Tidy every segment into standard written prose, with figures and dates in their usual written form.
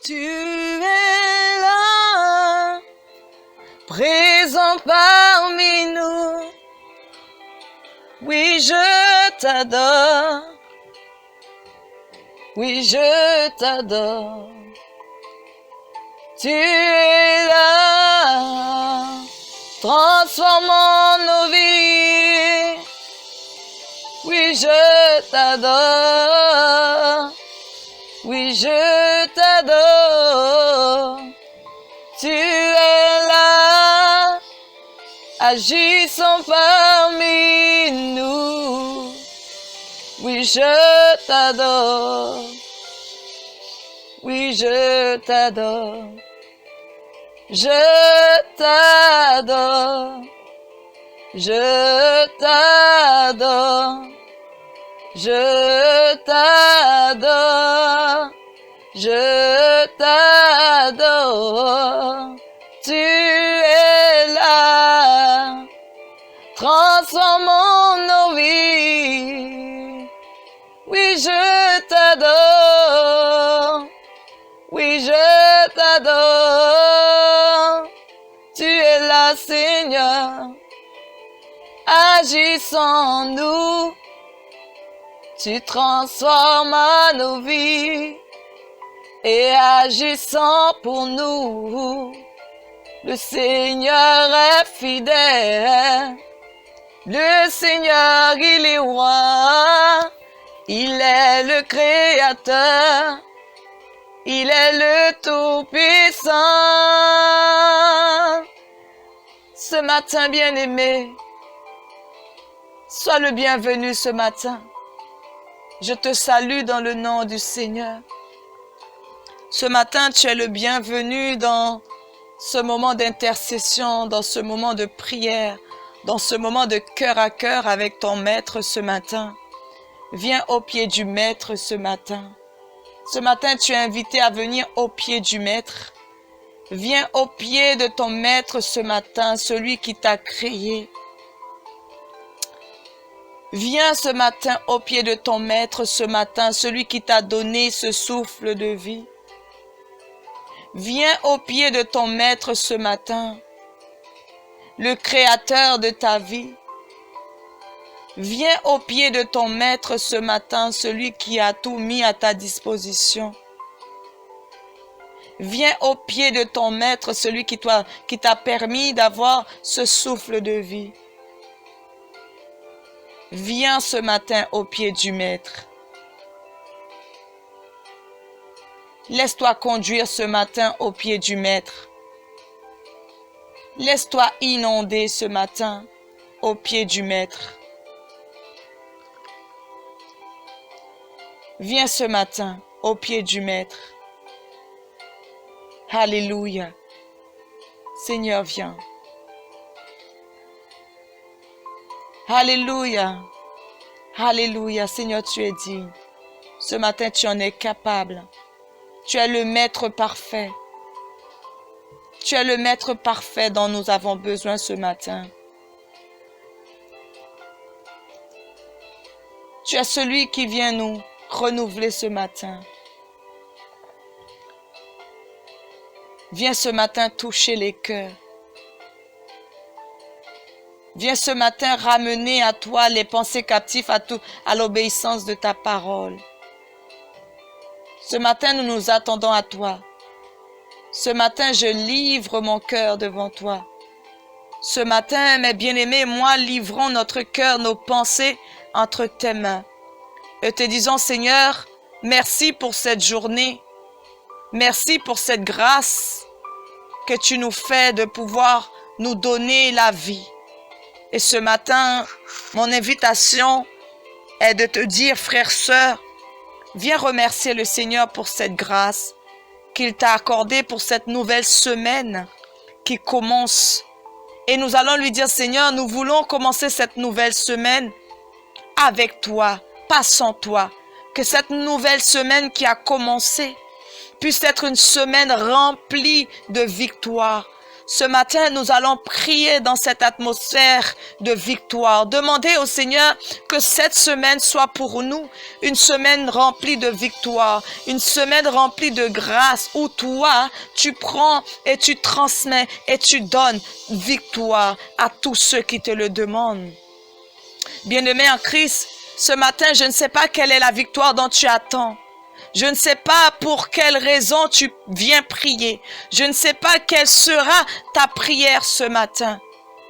Tu es là, présent parmi nous. Oui, je t'adore. Oui, je t'adore. Tu es là, transformant nos vies. Oui, je t'adore. Oui, je t'adore. Tu es là, agissant parmi nous. Oui, je t'adore. Oui, je t'adore. Je t'adore. Je t'adore. Je t'adore. Je t'adore. Tu es là, transformant nos vies. Oui, je t'adore. Oui, je t'adore. Tu es là, Seigneur. Agissant en nous. Tu transformes nos vies. Et agissant pour nous. Le Seigneur est fidèle. Le Seigneur, il est roi. Il est le Créateur. Il est le Tout-Puissant. Ce matin, bien-aimé, sois le bienvenu ce matin. Je te salue dans le nom du Seigneur. Ce matin, tu es le bienvenu dans ce moment d'intercession, dans ce moment de prière, dans ce moment de cœur à cœur avec ton Maître ce matin. Viens au pied du Maître ce matin. Ce matin, tu es invité à venir au pied du Maître. Viens au pied de ton Maître ce matin, celui qui t'a créé. Viens ce matin au pied de ton Maître ce matin, celui qui t'a donné ce souffle de vie. Viens au pied de ton Maître ce matin, le Créateur de ta vie. Viens au pied de ton Maître ce matin, celui qui a tout mis à ta disposition. Viens au pied de ton Maître, celui qui t'a permis d'avoir ce souffle de vie. Viens ce matin au pied du Maître. Laisse-toi conduire ce matin au pied du Maître. Laisse-toi inonder ce matin au pied du Maître. Viens ce matin au pied du Maître. Alléluia. Seigneur, viens. Alléluia. Alléluia. Seigneur, tu es digne. Ce matin, tu en es capable. Tu es le Maître parfait. Tu es le Maître parfait dont nous avons besoin ce matin. Tu es celui qui vient nous renouveler ce matin. Viens ce matin toucher les cœurs. Viens ce matin ramener à toi les pensées captives à l'obéissance de ta parole. Ce matin, nous nous attendons à toi. Ce matin, je livre mon cœur devant toi. Ce matin, mes bien-aimés, moi, livrons notre cœur, nos pensées entre tes mains. Et te disons, Seigneur, merci pour cette journée. Merci pour cette grâce que tu nous fais de pouvoir nous donner la vie. Et ce matin, mon invitation est de te dire, frère, sœur, viens remercier le Seigneur pour cette grâce qu'il t'a accordée pour cette nouvelle semaine qui commence. Et nous allons lui dire, Seigneur, nous voulons commencer cette nouvelle semaine avec toi, pas sans toi. Que cette nouvelle semaine qui a commencé puisse être une semaine remplie de victoire. Ce matin, nous allons prier dans cette atmosphère de victoire. Demander au Seigneur que cette semaine soit pour nous une semaine remplie de victoire, une semaine remplie de grâce où toi, tu prends et tu transmets et tu donnes victoire à tous ceux qui te le demandent. Bien-aimé en Christ, ce matin, je ne sais pas quelle est la victoire dont tu attends. Je ne sais pas pour quelle raison tu viens prier. Je ne sais pas quelle sera ta prière ce matin.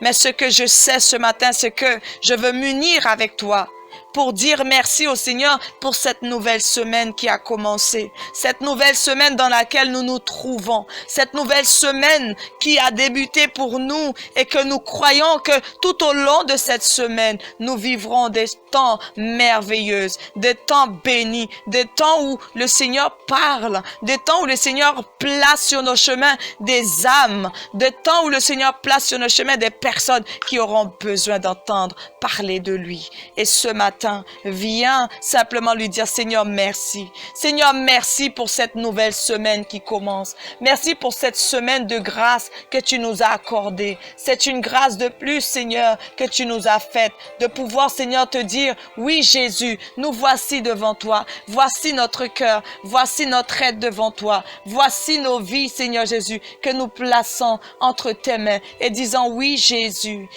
Mais ce que je sais ce matin, c'est que je veux m'unir avec toi pour dire merci au Seigneur pour cette nouvelle semaine qui a commencé. Cette nouvelle semaine dans laquelle nous nous trouvons. Cette nouvelle semaine qui a débuté pour nous et que nous croyons que tout au long de cette semaine, nous vivrons des temps merveilleux, des temps bénis, des temps où le Seigneur parle, des temps où le Seigneur place sur nos chemins des âmes, des temps où le Seigneur place sur nos chemins des personnes qui auront besoin d'entendre parler de lui. Et ce matin, viens simplement lui dire, Seigneur, merci. Seigneur, merci pour cette nouvelle semaine qui commence. Merci pour cette semaine de grâce que tu nous as accordée. C'est une grâce de plus, Seigneur, que tu nous as faite, de pouvoir, Seigneur, te dire, oui, Jésus, nous voici devant toi. Voici notre cœur. Voici notre aide devant toi. Voici nos vies, Seigneur Jésus, que nous plaçons entre tes mains et disant, oui, Jésus,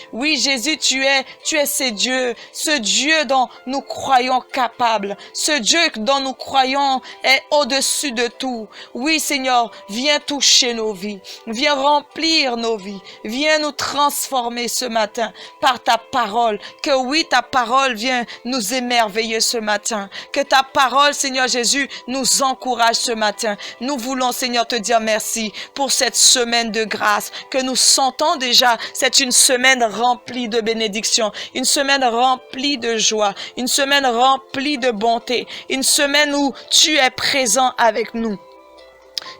tu es ce Dieu dont nous croyons capable, ce Dieu dont nous croyons est au-dessus de tout. Oui, Seigneur, viens toucher nos vies, viens remplir nos vies, viens nous transformer ce matin par ta parole, que oui, ta parole vient nous émerveiller ce matin, que ta parole, Seigneur Jésus, nous encourage ce matin. Nous voulons, Seigneur, te dire merci pour cette semaine de grâce que nous sentons déjà. C'est une semaine remplie de bénédictions, une semaine remplie de joie, une semaine remplie de bonté, une semaine où tu es présent avec nous.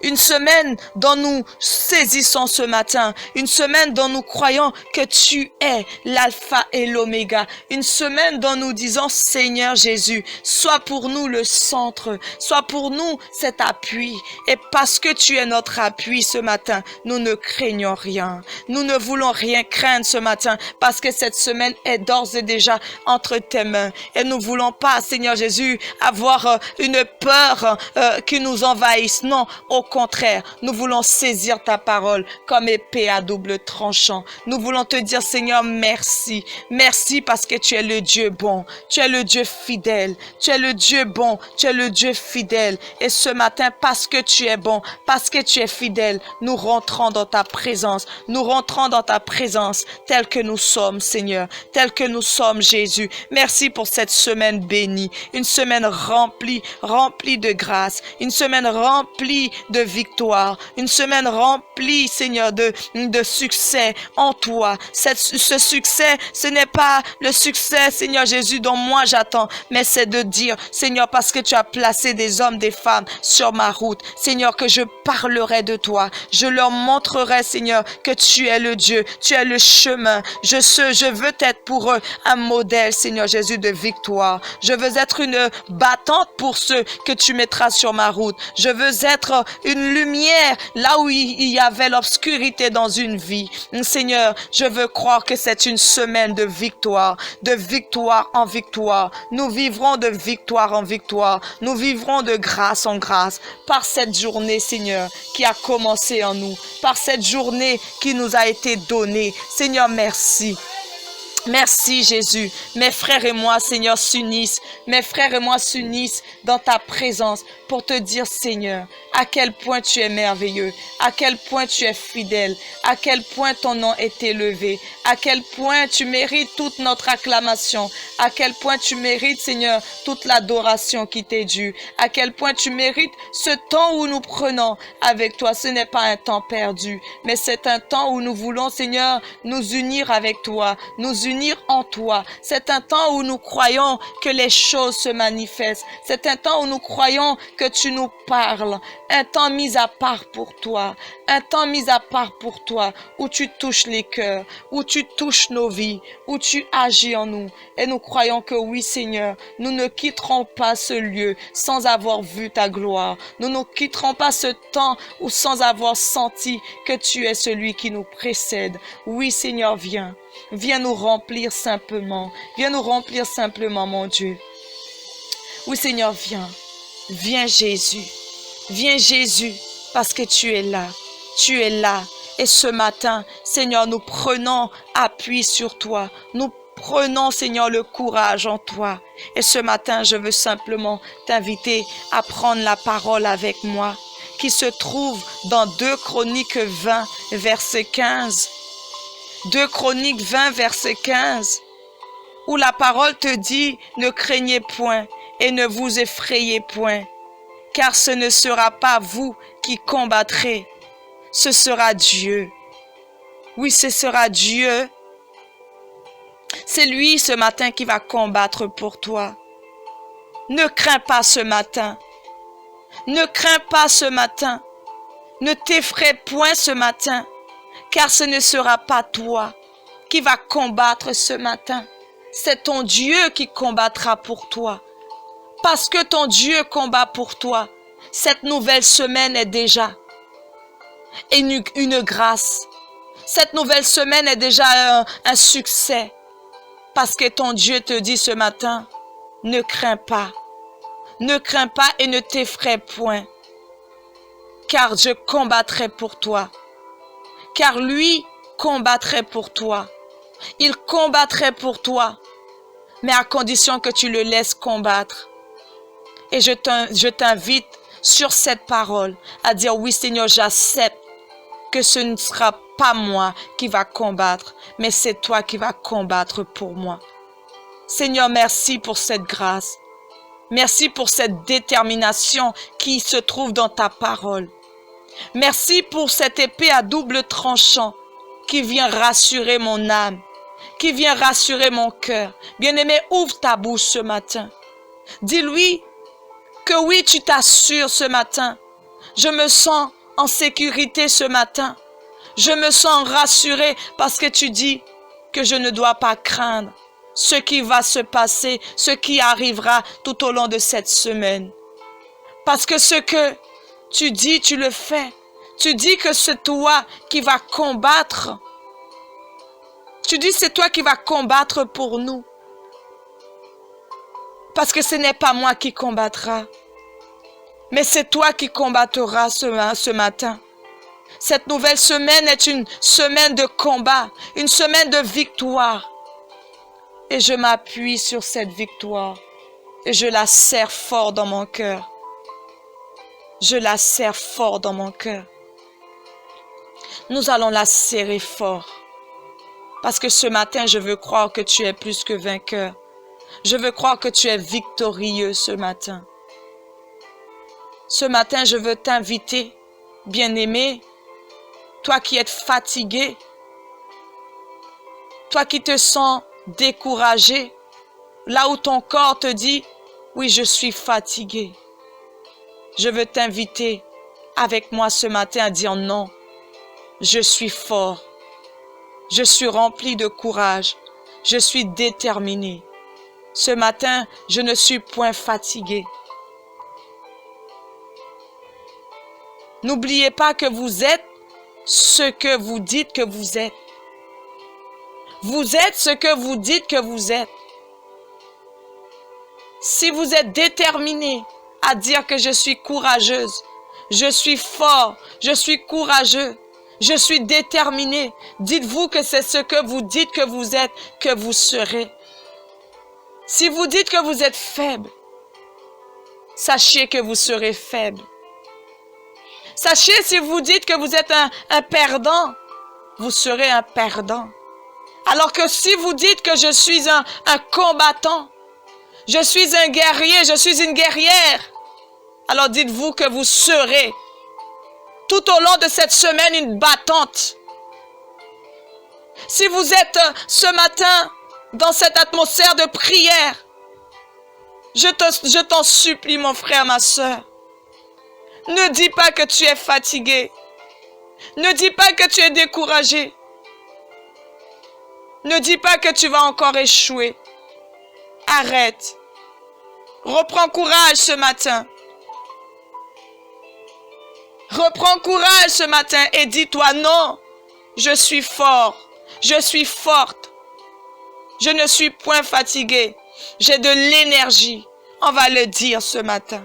Une semaine dont nous saisissons ce matin. Une semaine dont nous croyons que tu es l'alpha et l'oméga. Une semaine dont nous disons, Seigneur Jésus, sois pour nous le centre, sois pour nous cet appui. Et parce que tu es notre appui ce matin, nous ne craignons rien. Nous ne voulons rien craindre ce matin parce que cette semaine est d'ores et déjà entre tes mains. Et nous ne voulons pas, Seigneur Jésus, avoir une peur qui nous envahisse. Non, au contraire, nous voulons saisir ta parole comme épée à double tranchant. Nous voulons te dire, Seigneur, merci. Merci parce que tu es le Dieu bon. Tu es le Dieu fidèle. Tu es le Dieu bon. Tu es le Dieu fidèle. Et ce matin, parce que tu es bon, parce que tu es fidèle, nous rentrons dans ta présence. Nous rentrons dans ta présence tel que nous sommes, Seigneur. Tel que nous sommes, Jésus. Merci pour cette semaine bénie. Une semaine remplie de grâce. Une semaine remplie de victoire, une semaine remplie, Seigneur, de succès en toi. Ce succès, ce n'est pas le succès, Seigneur Jésus, dont moi j'attends, mais c'est de dire, Seigneur, parce que tu as placé des hommes, des femmes sur ma route, Seigneur, que je parlerai de toi. Je leur montrerai, Seigneur, que tu es le Dieu, tu es le chemin. Je veux être pour eux un modèle, Seigneur Jésus, de victoire. Je veux être une battante pour ceux que tu mettras sur ma route. Je veux être une lumière là où il y avait l'obscurité dans une vie. Seigneur, je veux croire que c'est une semaine de victoire en victoire. Nous vivrons de victoire en victoire. Nous vivrons de grâce en grâce par cette journée, Seigneur, qui a commencé en nous, par cette journée qui nous a été donnée. Seigneur, merci. Merci Jésus. Mes frères et moi, Seigneur, s'unissent. Mes frères et moi s'unissent dans ta présence pour te dire, Seigneur, à quel point tu es merveilleux, à quel point tu es fidèle, à quel point ton nom est élevé, à quel point tu mérites toute notre acclamation, à quel point tu mérites, Seigneur, toute l'adoration qui t'est due, à quel point tu mérites ce temps où nous prenons avec toi. Ce n'est pas un temps perdu, mais c'est un temps où nous voulons, Seigneur, nous unir avec toi, nous unir en toi. C'est un temps où nous croyons que les choses se manifestent. C'est un temps où nous croyons que que tu nous parles, un temps mis à part pour toi, un temps mis à part pour toi, où tu touches les cœurs, où tu touches nos vies, où tu agis en nous. Et nous croyons que oui, Seigneur, nous ne quitterons pas ce lieu sans avoir vu ta gloire. Nous ne quitterons pas ce temps ou sans avoir senti que tu es celui qui nous précède. Oui, Seigneur, viens. Viens nous remplir simplement. Viens nous remplir simplement, mon Dieu. Oui, Seigneur, viens. Viens, Jésus. Viens, Jésus, parce que tu es là. Tu es là. Et ce matin, Seigneur, nous prenons appui sur toi. Nous prenons, Seigneur, le courage en toi. Et ce matin, je veux simplement t'inviter à prendre la parole avec moi, qui se trouve dans 2 Chroniques 20, verset 15. 2 Chroniques 20, verset 15, où la parole te dit, ne craignez point et ne vous effrayez point, car ce ne sera pas vous qui combattrez, ce sera Dieu. Oui, ce sera Dieu. C'est lui ce matin qui va combattre pour toi. Ne crains pas ce matin. Ne crains pas ce matin. Ne t'effraie point ce matin, car ce ne sera pas toi qui va combattre ce matin. C'est ton Dieu qui combattra pour toi. Parce que ton Dieu combat pour toi, cette nouvelle semaine est déjà une grâce. Cette nouvelle semaine est déjà un succès. Parce que ton Dieu te dit ce matin, ne crains pas. Ne crains pas et ne t'effraie point. Car je combattrai pour toi. Car lui combattrait pour toi. Il combattrait pour toi, mais à condition que tu le laisses combattre. Et je t'invite sur cette parole à dire, oui Seigneur, j'accepte que ce ne sera pas moi qui va combattre, mais c'est toi qui vas combattre pour moi. Seigneur, merci pour cette grâce. Merci pour cette détermination qui se trouve dans ta parole. Merci pour cette épée à double tranchant qui vient rassurer mon âme, qui vient rassurer mon cœur. Bien-aimé, ouvre ta bouche ce matin. Dis-lui que oui, tu t'assures ce matin. Je me sens en sécurité ce matin. Je me sens rassuré parce que tu dis que je ne dois pas craindre ce qui va se passer, ce qui arrivera tout au long de cette semaine. Parce que ce que tu dis, tu le fais. Tu dis que c'est toi qui vas combattre. Tu dis c'est toi qui vas combattre pour nous. Parce que ce n'est pas moi qui combattra. Mais c'est toi qui combattras ce matin. Cette nouvelle semaine est une semaine de combat, une semaine de victoire. Et je m'appuie sur cette victoire. Et je la serre fort dans mon cœur. Je la serre fort dans mon cœur. Nous allons la serrer fort. Parce que ce matin, je veux croire que tu es plus que vainqueur. Je veux croire que tu es victorieux ce matin. Ce matin, je veux t'inviter, bien-aimé, toi qui es fatigué, toi qui te sens découragé, là où ton corps te dit, oui, je suis fatigué. Je veux t'inviter avec moi ce matin à dire non, je suis fort, je suis rempli de courage, je suis déterminé. Ce matin, je ne suis point fatigué. N'oubliez pas que vous êtes ce que vous dites que vous êtes. Vous êtes ce que vous dites que vous êtes. Si vous êtes déterminé à dire que je suis courageuse, je suis fort, je suis courageux, je suis déterminé, dites-vous que c'est ce que vous dites que vous êtes, que vous serez. Si vous dites que vous êtes faible, sachez que vous serez faible. Sachez, si vous dites que vous êtes un perdant, vous serez un perdant. Alors que si vous dites que je suis un combattant, je suis un guerrier, je suis une guerrière, alors dites-vous que vous serez tout au long de cette semaine une battante. Si vous êtes ce matin dans cette atmosphère de prière, je t'en supplie, mon frère, ma sœur, Ne dis pas que tu es fatigué. Ne dis pas que tu es découragé. Ne dis pas que tu vas encore échouer. Arrête. Reprends courage ce matin. Reprends courage ce matin et dis-toi non, je suis fort, je suis forte. Je ne suis point fatigué. J'ai de l'énergie. On va le dire ce matin.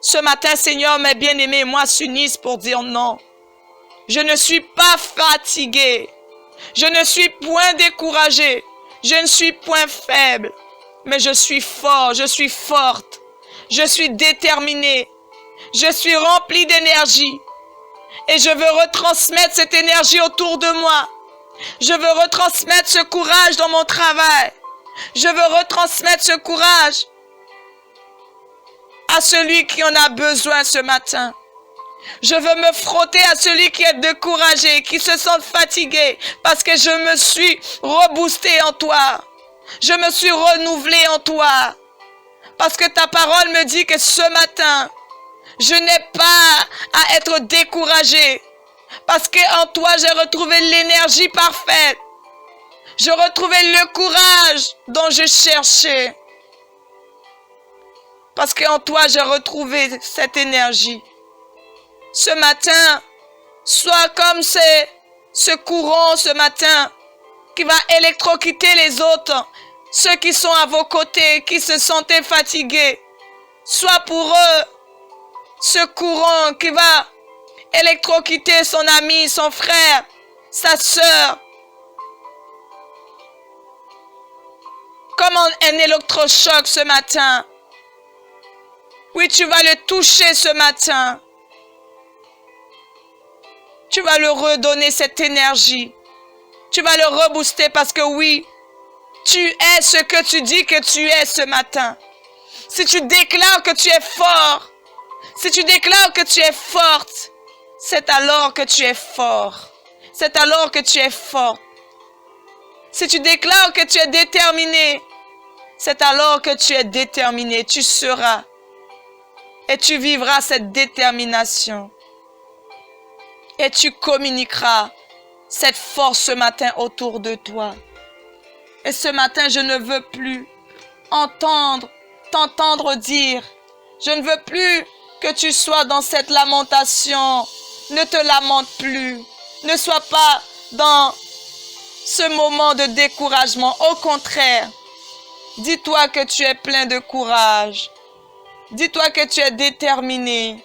Ce matin, Seigneur, mes bien-aimés, moi s'unissent pour dire non. Je ne suis pas fatigué. Je ne suis point découragé. Je ne suis point faible. Mais je suis fort, je suis forte. Je suis déterminée. Je suis remplie d'énergie. Et je veux retransmettre cette énergie autour de moi. Je veux retransmettre ce courage dans mon travail. Je veux retransmettre ce courage à celui qui en a besoin ce matin. Je veux me frotter à celui qui est découragé, qui se sent fatigué, parce que je me suis reboosté en toi. Je me suis renouvelé en toi. Parce que ta parole me dit que ce matin, je n'ai pas à être découragé. Parce qu'en toi, j'ai retrouvé l'énergie parfaite. J'ai retrouvé le courage dont je cherchais. Parce qu'en toi, j'ai retrouvé cette énergie. Ce matin, sois comme ce courant ce matin qui va électrocuter les autres, ceux qui sont à vos côtés, qui se sentaient fatigués. Sois pour eux ce courant qui va électrocuter son ami, son frère, sa sœur. Comme un électrochoc ce matin. Oui, tu vas le toucher ce matin. Tu vas le redonner cette énergie. Tu vas le rebooster parce que oui, tu es ce que tu dis que tu es ce matin. Si tu déclares que tu es fort, si tu déclares que tu es forte, c'est alors que tu es fort. C'est alors que tu es forte. Si tu déclares que tu es déterminé, c'est alors que tu es déterminé. Tu seras et tu vivras cette détermination. Et tu communiqueras cette force ce matin autour de toi. Et ce matin, je ne veux plus t'entendre dire, je ne veux plus que tu sois dans cette lamentation. Ne te lamente plus. Ne sois pas dans ce moment de découragement. Au contraire, dis-toi que tu es plein de courage. Dis-toi que tu es déterminé.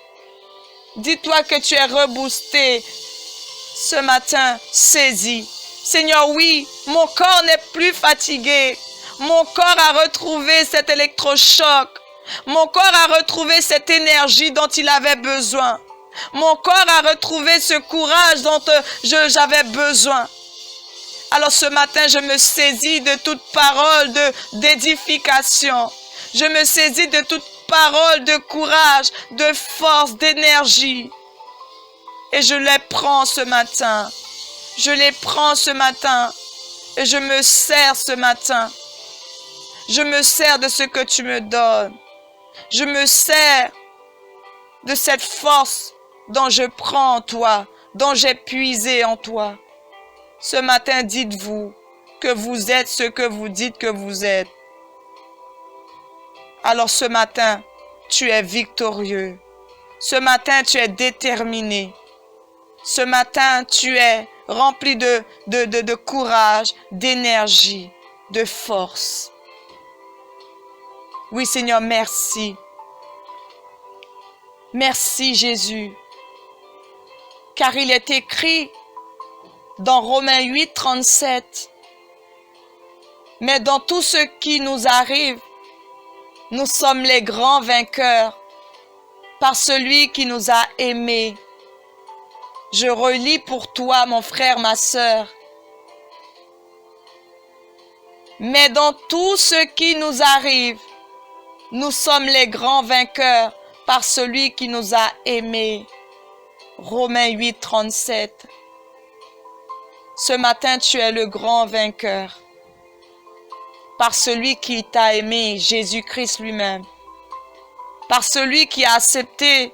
Dis-toi que tu es reboosté. Ce matin, saisis. Seigneur, oui, mon corps n'est plus fatigué. Mon corps a retrouvé cet électrochoc. Mon corps a retrouvé cette énergie dont il avait besoin. Mon corps a retrouvé ce courage dont j'avais besoin. Alors ce matin, je me saisis de toute parole d'édification. Je me saisis de toute parole de courage, de force, d'énergie. Et je les prends ce matin. Je les prends ce matin. Et je me sers ce matin. Je me sers de ce que tu me donnes. Je me sers de cette force dont je prends en toi, dont j'ai puisé en toi. Ce matin, dites-vous que vous êtes ce que vous dites que vous êtes. Alors ce matin, tu es victorieux. Ce matin, tu es déterminé. Ce matin, tu es rempli de courage, d'énergie, de force. Oui, Seigneur, merci. Merci, Jésus. Car il est écrit dans Romains 8, 37, « Mais dans tout ce qui nous arrive, nous sommes les grands vainqueurs par celui qui nous a aimés. » Je relis pour toi, mon frère, ma sœur. « Mais dans tout ce qui nous arrive, nous sommes les grands vainqueurs par celui qui nous a aimés. » Romains 8, 37. Ce matin, tu es le grand vainqueur par celui qui t'a aimé, Jésus-Christ lui-même. par celui qui a accepté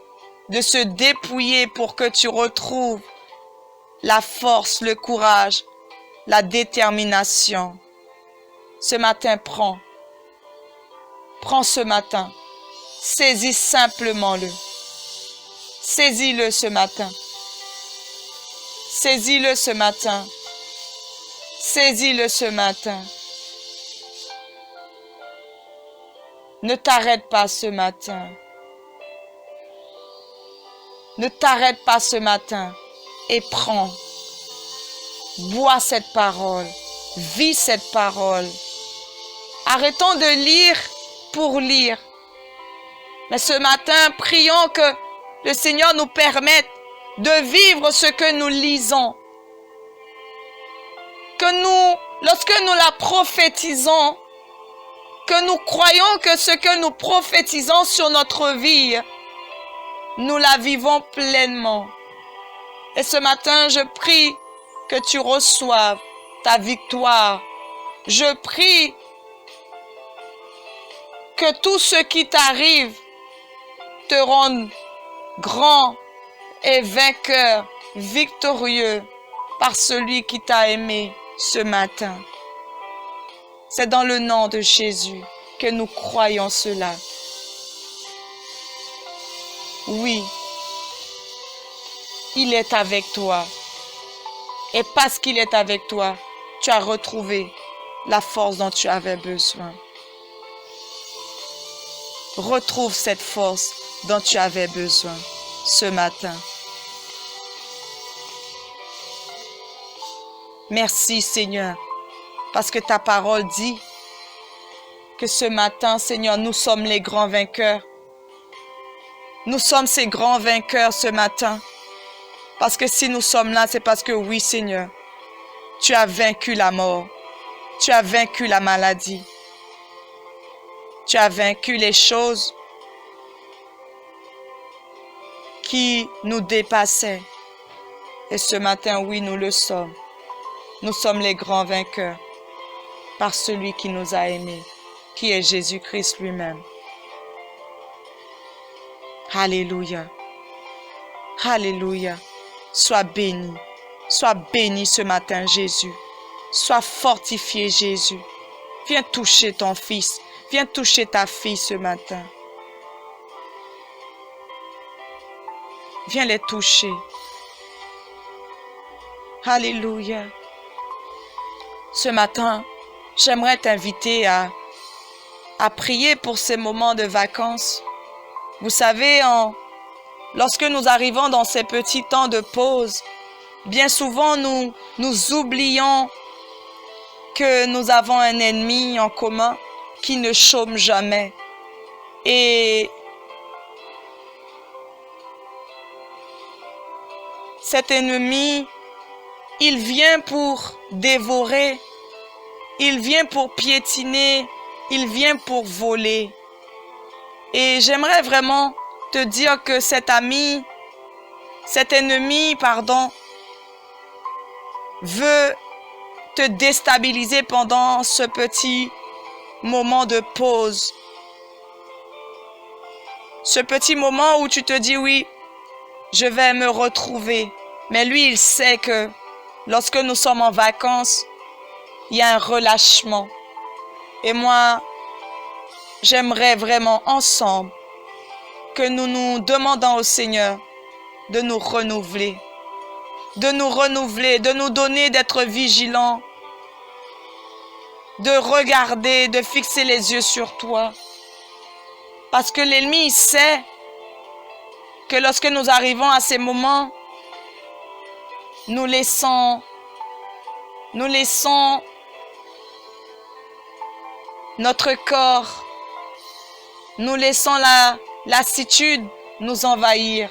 de se dépouiller pour que tu retrouves la force, le courage, la détermination. Ce matin, prends ce matin, saisis simplement-le. Saisis-le ce matin. Saisis-le ce matin. Saisis-le ce matin. Ne t'arrête pas ce matin. Ne t'arrête pas ce matin et prends. Bois cette parole. Vis cette parole. Arrêtons de lire pour lire. Mais ce matin, prions que le Seigneur nous permette de vivre ce que nous lisons. Que nous, lorsque nous la prophétisons, que nous croyons que ce que nous prophétisons sur notre vie, nous la vivons pleinement. Et ce matin, je prie que tu reçoives ta victoire. Je prie que tout ce qui t'arrive te rende grand et vainqueur, victorieux par celui qui t'a aimé ce matin. C'est dans le nom de Jésus que nous croyons cela. Oui, il est avec toi. Et parce qu'il est avec toi, tu as retrouvé la force dont tu avais besoin. Retrouve cette force dont tu avais besoin ce matin. Merci Seigneur, parce que ta parole dit que ce matin, Seigneur, nous sommes les grands vainqueurs. Nous sommes ces grands vainqueurs ce matin. Parce que si nous sommes là, c'est parce que oui, Seigneur, tu as vaincu la mort. Tu as vaincu la maladie. Tu as vaincu les choses qui nous dépassaient. Et ce matin, oui, nous le sommes. Nous sommes les grands vainqueurs par celui qui nous a aimés, qui est Jésus-Christ lui-même. Alléluia. Alléluia. Sois béni. Sois béni ce matin, Jésus. Sois fortifié, Jésus. Viens toucher ton fils. Viens toucher ta fille ce matin. Viens les toucher. Alléluia. Ce matin, j'aimerais t'inviter à prier pour ces moments de vacances. Vous savez, lorsque nous arrivons dans ces petits temps de pause, bien souvent nous oublions que nous avons un ennemi en commun qui ne chôme jamais. Et cet ennemi, il vient pour dévorer, il vient pour piétiner, il vient pour voler. Et j'aimerais vraiment te dire que cet ennemi, veut te déstabiliser pendant ce petit moment de pause. Ce petit moment où tu te dis oui, je vais me retrouver. Mais lui, il sait que lorsque nous sommes en vacances, il y a un relâchement. Et moi, j'aimerais vraiment ensemble que nous nous demandons au Seigneur de nous renouveler, de nous donner d'être vigilants, de regarder, de fixer les yeux sur toi. Parce que l'ennemi, il sait que lorsque nous arrivons à ces moments, nous laissons notre corps, nous laissons la lassitude nous envahir.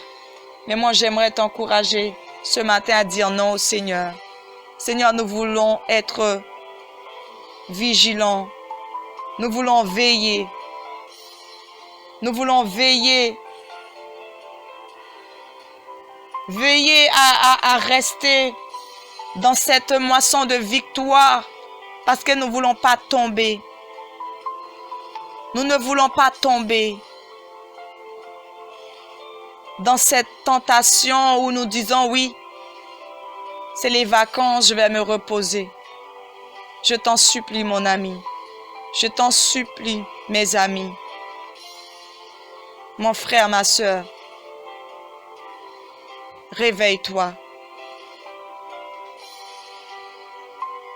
Mais moi, j'aimerais t'encourager ce matin à dire non au Seigneur. Seigneur, nous voulons être vigilants. Nous voulons veiller. Nous voulons veiller. Veiller à rester dans cette moisson de victoire parce que nous ne voulons pas tomber. Nous ne voulons pas tomber. dans cette tentation où nous disons oui, c'est les vacances, je vais me reposer. Je t'en supplie, mon ami. Je t'en supplie, mes amis. Mon frère, ma sœur, réveille-toi.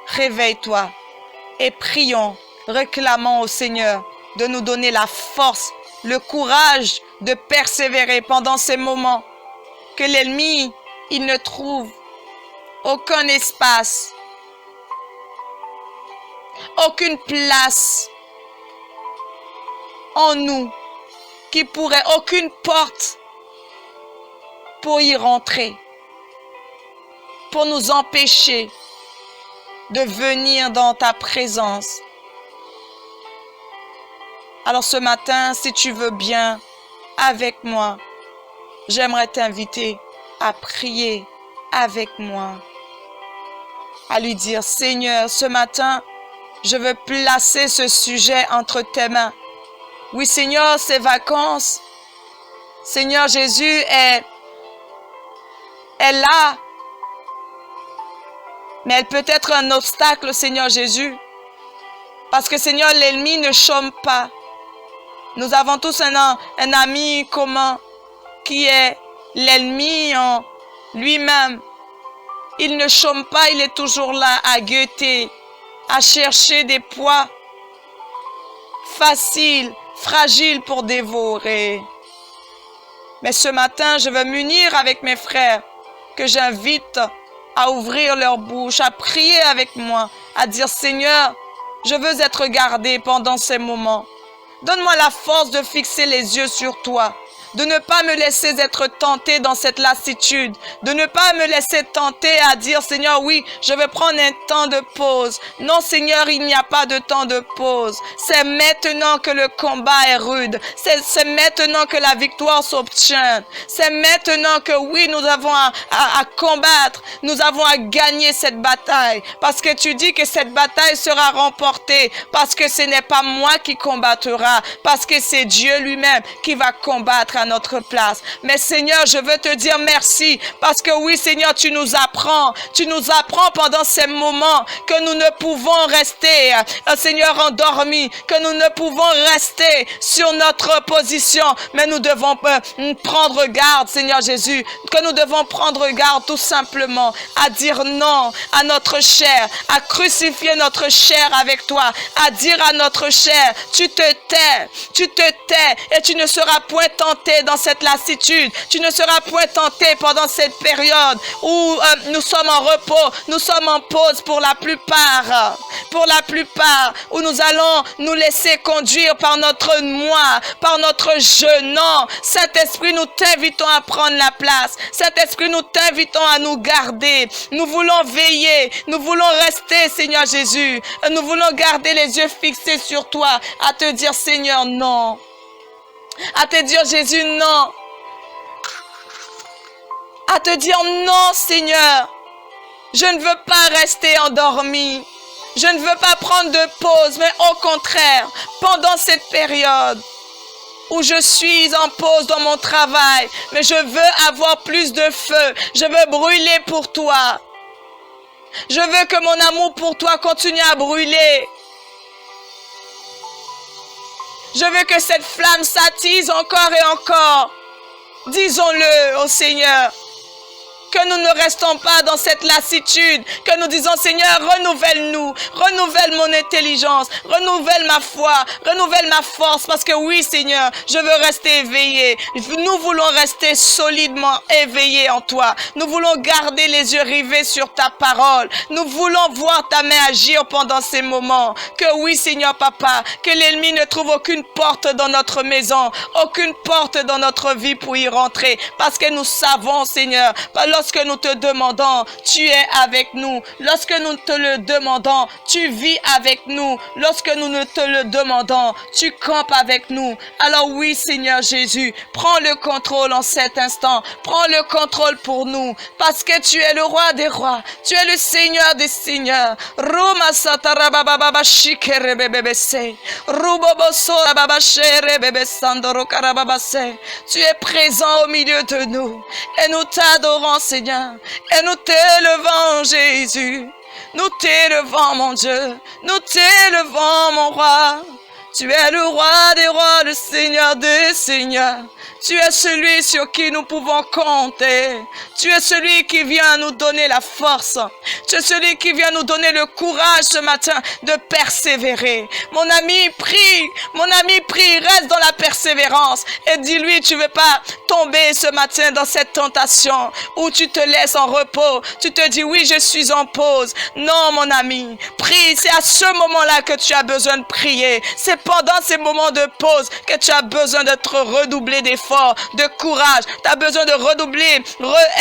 Réveille-toi et prions, réclamons au Seigneur de nous donner la force, le courage de persévérer pendant ces moments, que l'ennemi, il ne trouve aucun espace, aucune place en nous qui pourrait, aucune porte pour y rentrer, pour nous empêcher de venir dans ta présence. Alors ce matin, si tu veux bien avec moi, j'aimerais t'inviter à prier avec moi, à lui dire, Seigneur, ce matin, je veux placer ce sujet entre tes mains. Oui, Seigneur, ces vacances, Seigneur Jésus est là, mais elle peut être un obstacle, Seigneur Jésus, parce que, Seigneur, l'ennemi ne chôme pas. Nous avons tous un ami commun qui est l'ennemi en lui-même. Il ne chôme pas, il est toujours là à guetter, à chercher des proies faciles, fragiles pour dévorer. Mais ce matin, je veux m'unir avec mes frères que j'invite à ouvrir leur bouche, à prier avec moi, à dire, Seigneur, je veux être gardé pendant ces moments. Donne-moi la force de fixer les yeux sur toi, de ne pas me laisser être tenté dans cette lassitude, de ne pas me laisser tenter à dire, Seigneur, oui, je vais prendre un temps de pause. Non, Seigneur, il n'y a pas de temps de pause. C'est maintenant que le combat est rude. C'est maintenant que la victoire s'obtient. C'est maintenant que, oui, nous avons à combattre. Nous avons à gagner cette bataille. Parce que tu dis que cette bataille sera remportée. Parce que ce n'est pas moi qui combattra. Parce que c'est Dieu lui-même qui va combattre à notre place. Mais Seigneur, je veux te dire merci parce que oui, Seigneur, tu nous apprends pendant ces moments que nous ne pouvons rester, Seigneur, endormis, que nous ne pouvons rester sur notre position, mais nous devons prendre garde, Seigneur Jésus, que nous devons prendre garde tout simplement à dire non à notre chair, à crucifier notre chair avec toi, à dire à notre chair, tu te tais et tu ne seras point tenté dans cette lassitude. Tu ne seras point tenté pendant cette période où nous sommes en repos, nous sommes en pause pour la plupart, où nous allons nous laisser conduire par notre moi, par notre je. Non, Saint-Esprit, nous t'invitons à prendre la place. Saint-Esprit, nous t'invitons à nous garder. Nous voulons veiller, nous voulons rester, Seigneur Jésus. Nous voulons garder les yeux fixés sur toi, à te dire, Seigneur, non. À te dire, Jésus, non. À te dire, non, Seigneur. Je ne veux pas rester endormi. Je ne veux pas prendre de pause, mais au contraire, pendant cette période où je suis en pause dans mon travail, mais je veux avoir plus de feu. Je veux brûler pour toi. Je veux que mon amour pour toi continue à brûler. Je veux que cette flamme s'attise encore et encore. Disons-le au Seigneur. Que nous ne restons pas dans cette lassitude. Que nous disons, Seigneur, renouvelle-nous. Renouvelle mon intelligence. Renouvelle ma foi. Renouvelle ma force. Parce que oui, Seigneur, je veux rester éveillé. Nous voulons rester solidement éveillés en toi. Nous voulons garder les yeux rivés sur ta parole. Nous voulons voir ta main agir pendant ces moments. Que oui, Seigneur Papa, que l'ennemi ne trouve aucune porte dans notre maison. Aucune porte dans notre vie pour y rentrer. Parce que nous savons, Seigneur, lorsque Lorsque nous te demandons, tu es avec nous. Lorsque nous te le demandons, tu vis avec nous. Lorsque nous ne te le demandons, tu campes avec nous. Alors oui, Seigneur Jésus, prends le contrôle en cet instant. Prends le contrôle pour nous, parce que tu es le roi des rois. Tu es le Seigneur des seigneurs. Roma satarababa shikerebebebese. Ruboboso baba shere bebe sandoro karababase. Tu es présent au milieu de nous et nous t'adorons, Seigneur, et nous t'élevons, Jésus. Nous t'élevons, mon Dieu. Nous t'élevons, mon roi. Tu es le roi des rois, le Seigneur des seigneurs. Tu es celui sur qui nous pouvons compter. Tu es celui qui vient nous donner la force. Tu es celui qui vient nous donner le courage ce matin de persévérer. Mon ami, prie. Mon ami, prie. Reste dans la persévérance. Et dis-lui, tu ne veux pas tomber ce matin dans cette tentation où tu te laisses en repos. Tu te dis, oui, je suis en pause. Non, mon ami. Prie. C'est à ce moment-là que tu as besoin de prier. C'est pendant ces moments de pause que tu as besoin d'être redoublé d'efforts, de courage. Tu as besoin de redoubler,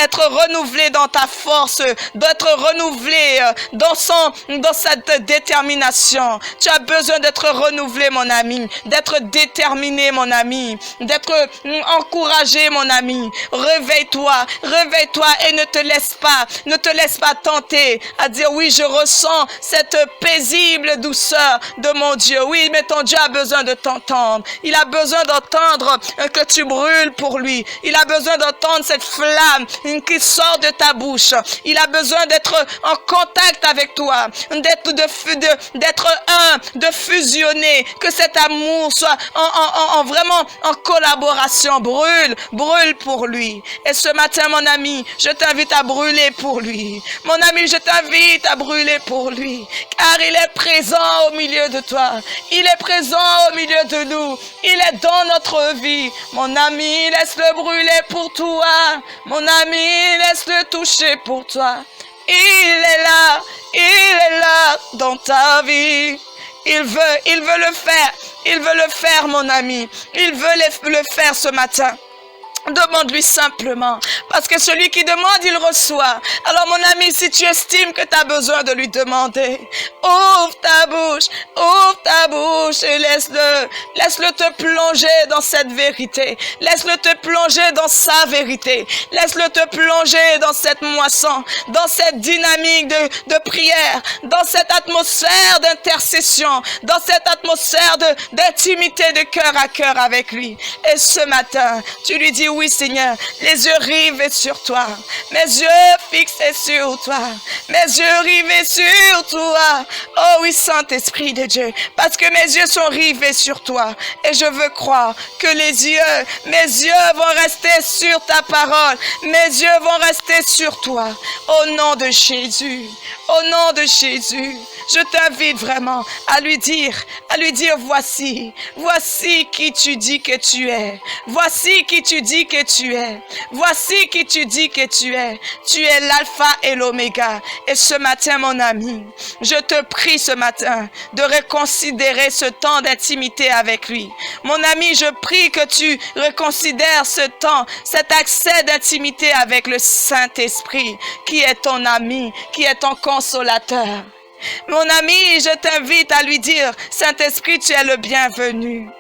être renouvelé dans ta force, d'être renouvelé dans cette détermination. Tu as besoin d'être renouvelé, mon ami, d'être déterminé, mon ami, d'être encouragé, mon ami. Réveille-toi, réveille-toi et ne te laisse pas tenter à dire oui, je ressens cette paisible douceur de mon Dieu. Oui, mais ton Dieu a besoin de t'entendre. Il a besoin d'entendre que tu brûles pour lui. Il a besoin d'entendre cette flamme qui sort de ta bouche. Il a besoin d'être en contact avec toi, d'être un, de fusionner, que cet amour soit vraiment en collaboration. Brûle pour lui. Et ce matin, mon ami, je t'invite à brûler pour lui. Mon ami, je t'invite à brûler pour lui, car il est présent au milieu de toi. Il est présent au milieu de nous. Il est dans notre vie. Mon ami, laisse-le brûler pour toi. Mon ami, laisse-le toucher pour toi. Il est là dans ta vie. Il veut le faire, mon ami. Il veut le faire ce matin. Demande-lui simplement, parce que celui qui demande, il reçoit. Alors mon ami, si tu estimes que tu as besoin de lui demander, ouvre ta bouche et laisse-le te plonger dans cette vérité. Laisse-le te plonger dans sa vérité. Laisse-le te plonger dans cette moisson, dans cette dynamique de prière, dans cette atmosphère d'intercession, dans cette atmosphère d'intimité de cœur à cœur avec lui. Et ce matin, tu lui dis, oui Seigneur, les yeux rivés sur toi, mes yeux fixés sur toi, mes yeux rivés sur toi. Oh oui, Saint-Esprit de Dieu, parce que mes yeux sont rivés sur toi et je veux croire que mes yeux vont rester sur ta parole, mes yeux vont rester sur toi. Au nom de Jésus, au nom de Jésus, je t'invite vraiment à lui dire, voici qui tu dis que tu es. Voici qui tu dis que tu es. Voici qui tu dis que tu es. Tu es l'alpha et l'oméga. Et ce matin, mon ami, je te prie ce matin de reconsidérer ce temps d'intimité avec lui. Mon ami, je prie que tu reconsidères ce temps, cet accès d'intimité avec le Saint-Esprit, qui est ton ami, qui est ton consolateur. Mon ami, je t'invite à lui dire, Saint-Esprit, tu es le bienvenu.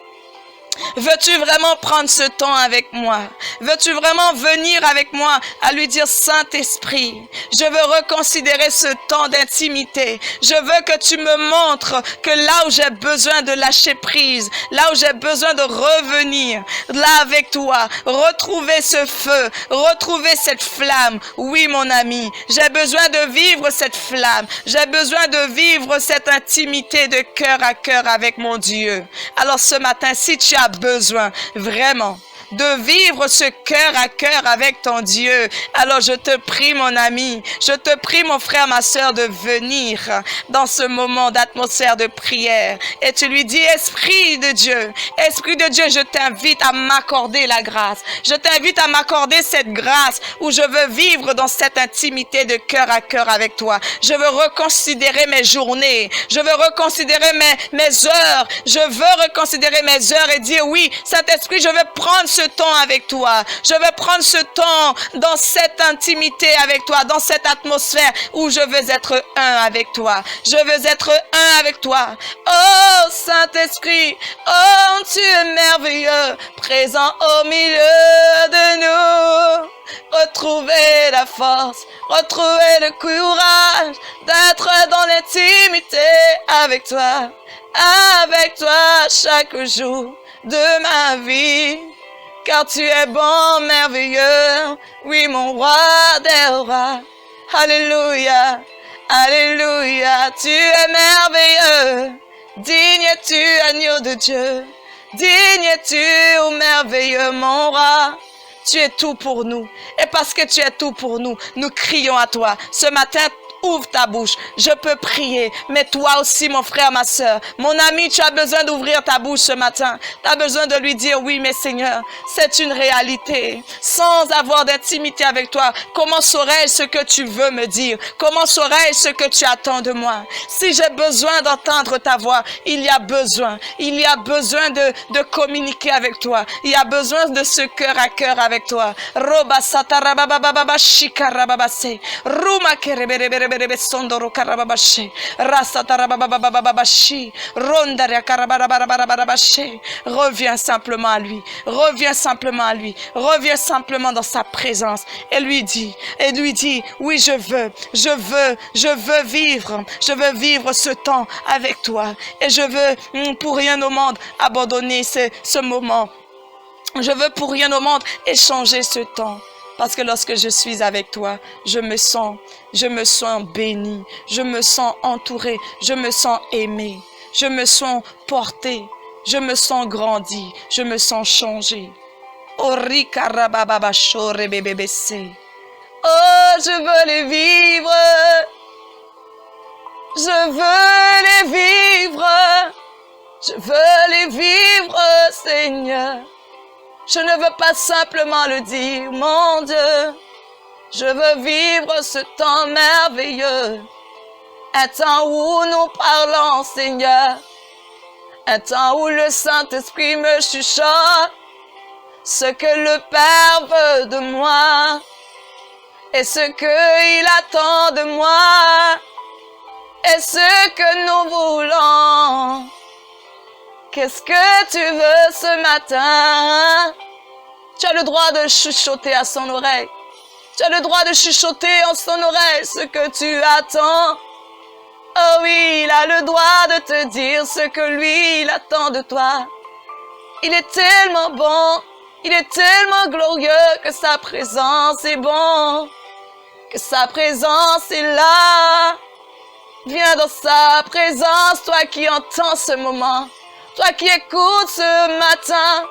Veux-tu vraiment prendre ce temps avec moi? Veux-tu vraiment venir avec moi à lui dire, Saint-Esprit, je veux reconsidérer ce temps d'intimité. Je veux que tu me montres que là où j'ai besoin de lâcher prise, là où j'ai besoin de revenir, là avec toi, retrouver ce feu, retrouver cette flamme. Oui, mon ami, j'ai besoin de vivre cette flamme. J'ai besoin de vivre cette intimité de cœur à cœur avec mon Dieu. Alors ce matin, si tu as besoin vraiment de vivre ce cœur à cœur avec ton Dieu, alors je te prie, mon ami, je te prie, mon frère, ma soeur, de venir dans ce moment d'atmosphère de prière et tu lui dis, Esprit de Dieu, je t'invite à m'accorder la grâce. Je t'invite à m'accorder cette grâce où je veux vivre dans cette intimité de cœur à cœur avec toi. Je veux reconsidérer mes journées, je veux reconsidérer mes heures, je veux reconsidérer mes heures et dire, oui, Saint-Esprit, je veux prendre ce temps avec toi. Je veux prendre ce temps dans cette intimité avec toi, dans cette atmosphère où je veux être un avec toi. Je veux être un avec toi. Oh Saint-Esprit, oh tu es merveilleux, présent au milieu de nous. Retrouver la force, retrouver le courage d'être dans l'intimité avec toi chaque jour de ma vie. Car tu es bon, merveilleux, oui mon roi des rois. Alléluia, alléluia, tu es merveilleux. Digne es-tu, agneau de Dieu. Digne es-tu, ô merveilleux mon roi. Tu es tout pour nous. Et parce que tu es tout pour nous, nous crions à toi. Ce matin, ouvre ta bouche. Je peux prier. Mais toi aussi, mon frère, ma soeur, mon ami, tu as besoin d'ouvrir ta bouche ce matin. Tu as besoin de lui dire, oui, mais Seigneur, c'est une réalité. Sans avoir d'intimité avec toi, comment saurais-je ce que tu veux me dire? Comment saurais-je ce que tu attends de moi? Si j'ai besoin d'entendre ta voix, il y a besoin de communiquer avec toi. Il y a besoin de ce cœur à cœur avec toi. Roba satarabababa shikarababase. Ruma kereberebere. Sondoro karababashe rasatarababababashe rondaria karabarabarabarabarabashe. Reviens simplement à lui, reviens simplement à lui, reviens simplement dans sa présence et lui dis oui, je veux vivre ce temps avec toi et je veux pour rien au monde abandonner ce moment. Je veux pour rien au monde échanger ce temps. Parce que lorsque je suis avec toi, je me sens béni, je me sens entouré, je me sens aimé, je me sens porté, je me sens grandi, je me sens changé. Oh, je veux les vivre, je veux les vivre, je veux les vivre, Seigneur. Je ne veux pas simplement le dire, mon Dieu. Je veux vivre ce temps merveilleux. Un temps où nous parlons, Seigneur. Un temps où le Saint-Esprit me chuchote ce que le Père veut de moi et ce qu'il attend de moi et ce que nous voulons. Qu'est-ce que tu veux ce matin? Tu as le droit de chuchoter à son oreille. Tu as le droit de chuchoter en son oreille ce que tu attends. Oh oui, il a le droit de te dire ce que lui, il attend de toi. Il est tellement bon, il est tellement glorieux que sa présence est bon, que sa présence est là. Viens dans sa présence, toi qui entends ce moment. Toi qui écoutes ce matin,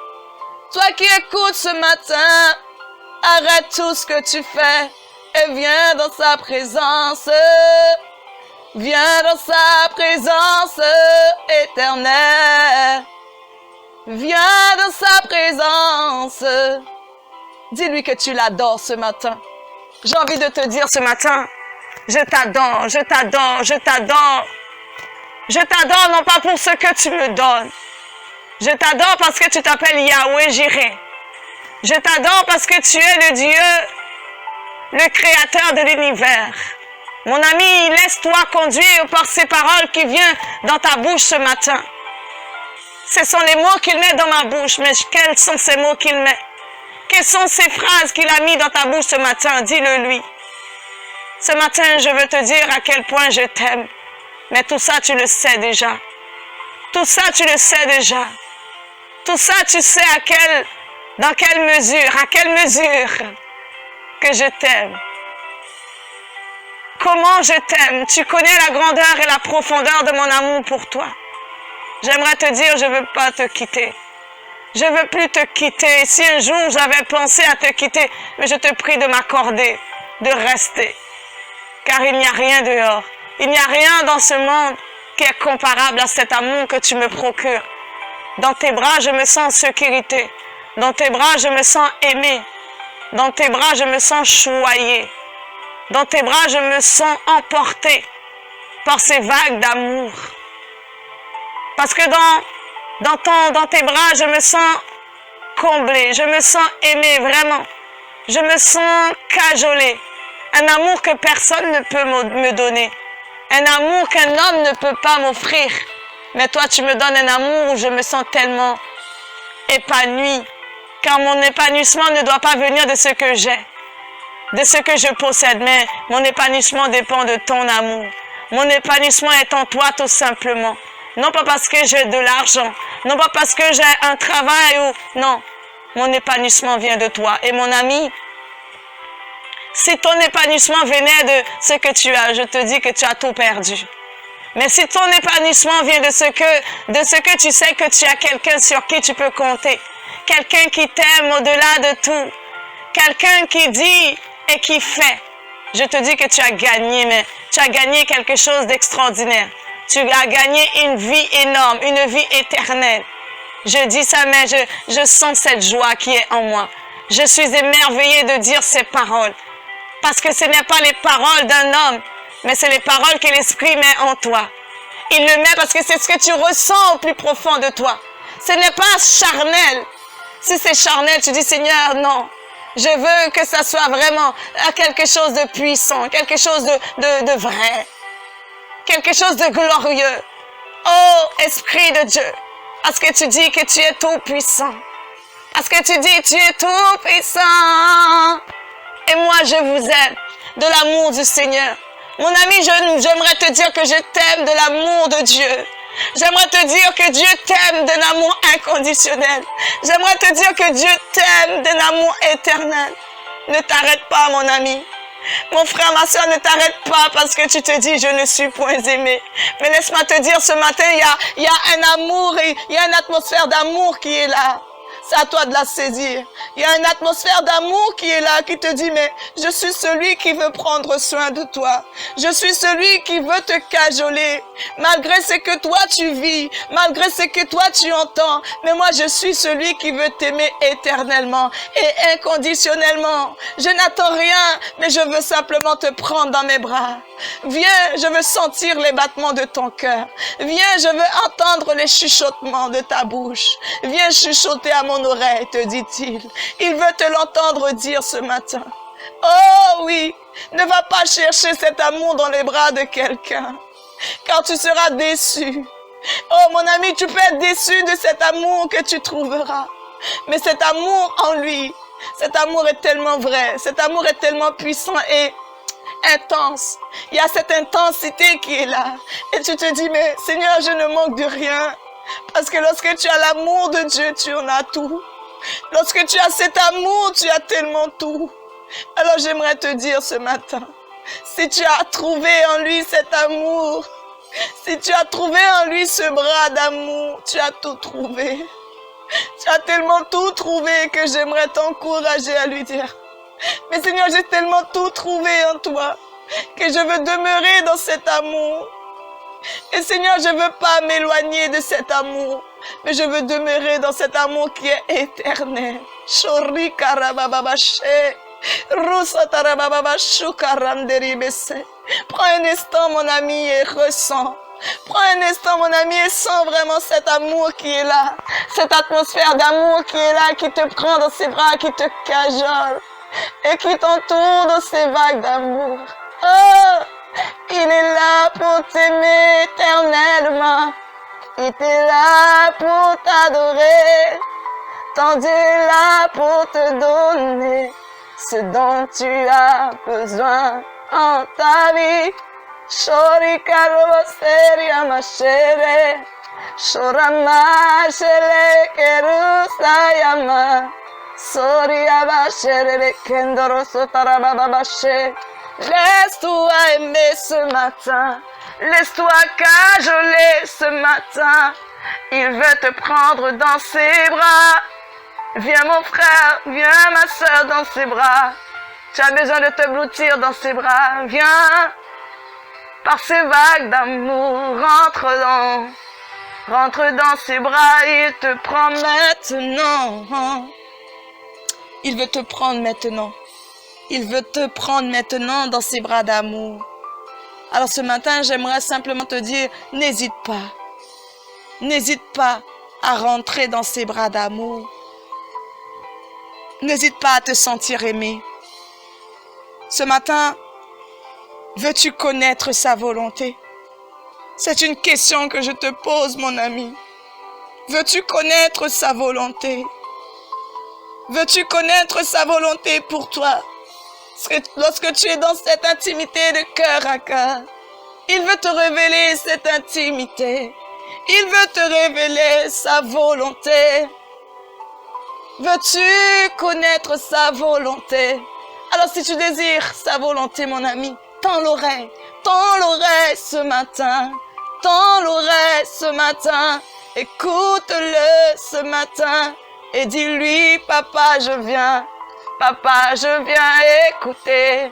arrête tout ce que tu fais et viens dans sa présence. Viens dans sa présence éternelle. Viens dans sa présence. Dis-lui que tu l'adores ce matin. J'ai envie de te dire ce matin, je t'adore, je t'adore, je t'adore. Je t'adore non pas pour ce que tu me donnes. Je t'adore parce que tu t'appelles Yahweh Jireh. Je t'adore parce que tu es le Dieu, le créateur de l'univers. Mon ami, laisse-toi conduire par ces paroles qui viennent dans ta bouche ce matin. Ce sont les mots qu'il met dans ma bouche, mais quels sont ces mots qu'il met? Quelles sont ces phrases qu'il a mis dans ta bouche ce matin? Dis-le lui. Ce matin, je veux te dire à quel point je t'aime. Mais tout ça, tu le sais déjà. Tout ça, tu le sais déjà. Tout ça, tu sais à quelle mesure que je t'aime. Comment je t'aime. Tu connais la grandeur et la profondeur de mon amour pour toi. J'aimerais te dire, je ne veux pas te quitter. Je ne veux plus te quitter. Si un jour j'avais pensé à te quitter, mais je te prie de m'accorder, de rester. Car il n'y a rien dehors. Il n'y a rien dans ce monde qui est comparable à cet amour que tu me procures. Dans tes bras, je me sens en sécurité. Dans tes bras, je me sens aimé. Dans tes bras, je me sens choyé. Dans tes bras, je me sens emporté par ces vagues d'amour. Parce que dans tes bras, je me sens comblée, je me sens aimée, vraiment. Je me sens cajolée. Un amour que personne ne peut me donner. Un amour qu'un homme ne peut pas m'offrir. Mais toi, tu me donnes un amour où je me sens tellement épanouie. Car mon épanouissement ne doit pas venir de ce que j'ai, de ce que je possède. Mais mon épanouissement dépend de ton amour. Mon épanouissement est en toi tout simplement. Non pas parce que j'ai de l'argent. Non pas parce que j'ai un travail ou... Non. Mon épanouissement vient de toi. Et mon ami, si ton épanouissement venait de ce que tu as, je te dis que tu as tout perdu. Mais si ton épanouissement vient de ce que tu sais que tu as quelqu'un sur qui tu peux compter, quelqu'un qui t'aime au-delà de tout, quelqu'un qui dit et qui fait, je te dis que tu as gagné, mais tu as gagné quelque chose d'extraordinaire. Tu as gagné une vie énorme, une vie éternelle. Je dis ça, mais je sens cette joie qui est en moi. Je suis émerveillée de dire ces paroles. Parce que ce n'est pas les paroles d'un homme, mais c'est les paroles que l'Esprit met en toi. Il le met parce que c'est ce que tu ressens au plus profond de toi. Ce n'est pas charnel. Si c'est charnel, tu dis, Seigneur, non. Je veux que ça soit vraiment quelque chose de puissant, quelque chose de vrai, quelque chose de glorieux. Oh, Esprit de Dieu, parce que tu dis que tu es tout puissant. Parce que tu dis, tu es tout puissant. Et moi, je vous aime de l'amour du Seigneur. Mon ami, j'aimerais te dire que je t'aime de l'amour de Dieu. J'aimerais te dire que Dieu t'aime d'un amour inconditionnel. J'aimerais te dire que Dieu t'aime d'un amour éternel. Ne t'arrête pas, mon ami. Mon frère, ma soeur, ne t'arrête pas parce que tu te dis, je ne suis point aimé. Mais laisse-moi te dire, ce matin, il y a un amour, il y a une atmosphère d'amour qui est là. C'est à toi de la saisir. Il y a une atmosphère d'amour qui est là, qui te dit, mais je suis celui qui veut prendre soin de toi. Je suis celui qui veut te cajoler. Malgré ce que toi tu vis, malgré ce que toi tu entends. Mais moi, je suis celui qui veut t'aimer éternellement et inconditionnellement. Je n'attends rien, mais je veux simplement te prendre dans mes bras. Viens, je veux sentir les battements de ton cœur. Viens, je veux entendre les chuchotements de ta bouche. Viens chuchoter à mon oreille, te dit-il. Il veut te l'entendre dire ce matin. Oh oui, ne va pas chercher cet amour dans les bras de quelqu'un, car tu seras déçu. Oh mon ami, tu peux être déçu de cet amour que tu trouveras. Mais cet amour en lui, cet amour est tellement vrai, cet amour est tellement puissant et intense. Il y a cette intensité qui est là. Et tu te dis, mais Seigneur, je ne manque de rien. Parce que lorsque tu as l'amour de Dieu, tu en as tout. Lorsque tu as cet amour, tu as tellement tout. Alors j'aimerais te dire ce matin, si tu as trouvé en lui cet amour, si tu as trouvé en lui ce bras d'amour, tu as tout trouvé. Tu as tellement tout trouvé que j'aimerais t'encourager à lui dire, mais Seigneur, j'ai tellement tout trouvé en toi que je veux demeurer dans cet amour. Et Seigneur, je ne veux pas m'éloigner de cet amour, mais je veux demeurer dans cet amour qui est éternel. Prends un instant, mon ami, et ressens. Prends un instant, mon ami, et sens vraiment cet amour qui est là. Cette atmosphère d'amour qui est là, qui te prend dans ses bras, qui te cajole et qui t'entoure dans ces vagues d'amour. Oh! Il est là pour t'aimer éternellement. Il est là pour t'adorer. Ton Dieu est là pour te donner ce dont tu as besoin en ta vie. Shorika roseria machere. Shorama shele kerusayama. Soria bachere kendoro sotarababa bache. Laisse-toi aimer ce matin, laisse-toi cajoler ce matin. Il veut te prendre dans ses bras. Viens mon frère, viens ma soeur dans ses bras. Tu as besoin de te blottir dans ses bras. Viens, par ces vagues d'amour, rentre dans ses bras. Il te prend maintenant. Il veut te prendre maintenant. Il veut te prendre maintenant dans ses bras d'amour. Alors ce matin, j'aimerais simplement te dire, n'hésite pas. N'hésite pas à rentrer dans ses bras d'amour. N'hésite pas à te sentir aimé. Ce matin, veux-tu connaître sa volonté? C'est une question que je te pose, mon ami. Veux-tu connaître sa volonté? Veux-tu connaître sa volonté pour toi? Lorsque tu es dans cette intimité de cœur à cœur, il veut te révéler cette intimité. Il veut te révéler sa volonté. Veux-tu connaître sa volonté? Alors si tu désires sa volonté, mon ami, tends l'oreille ce matin. Tends l'oreille ce matin. Écoute-le ce matin. Et dis-lui, papa, je viens. Papa, je viens écouter.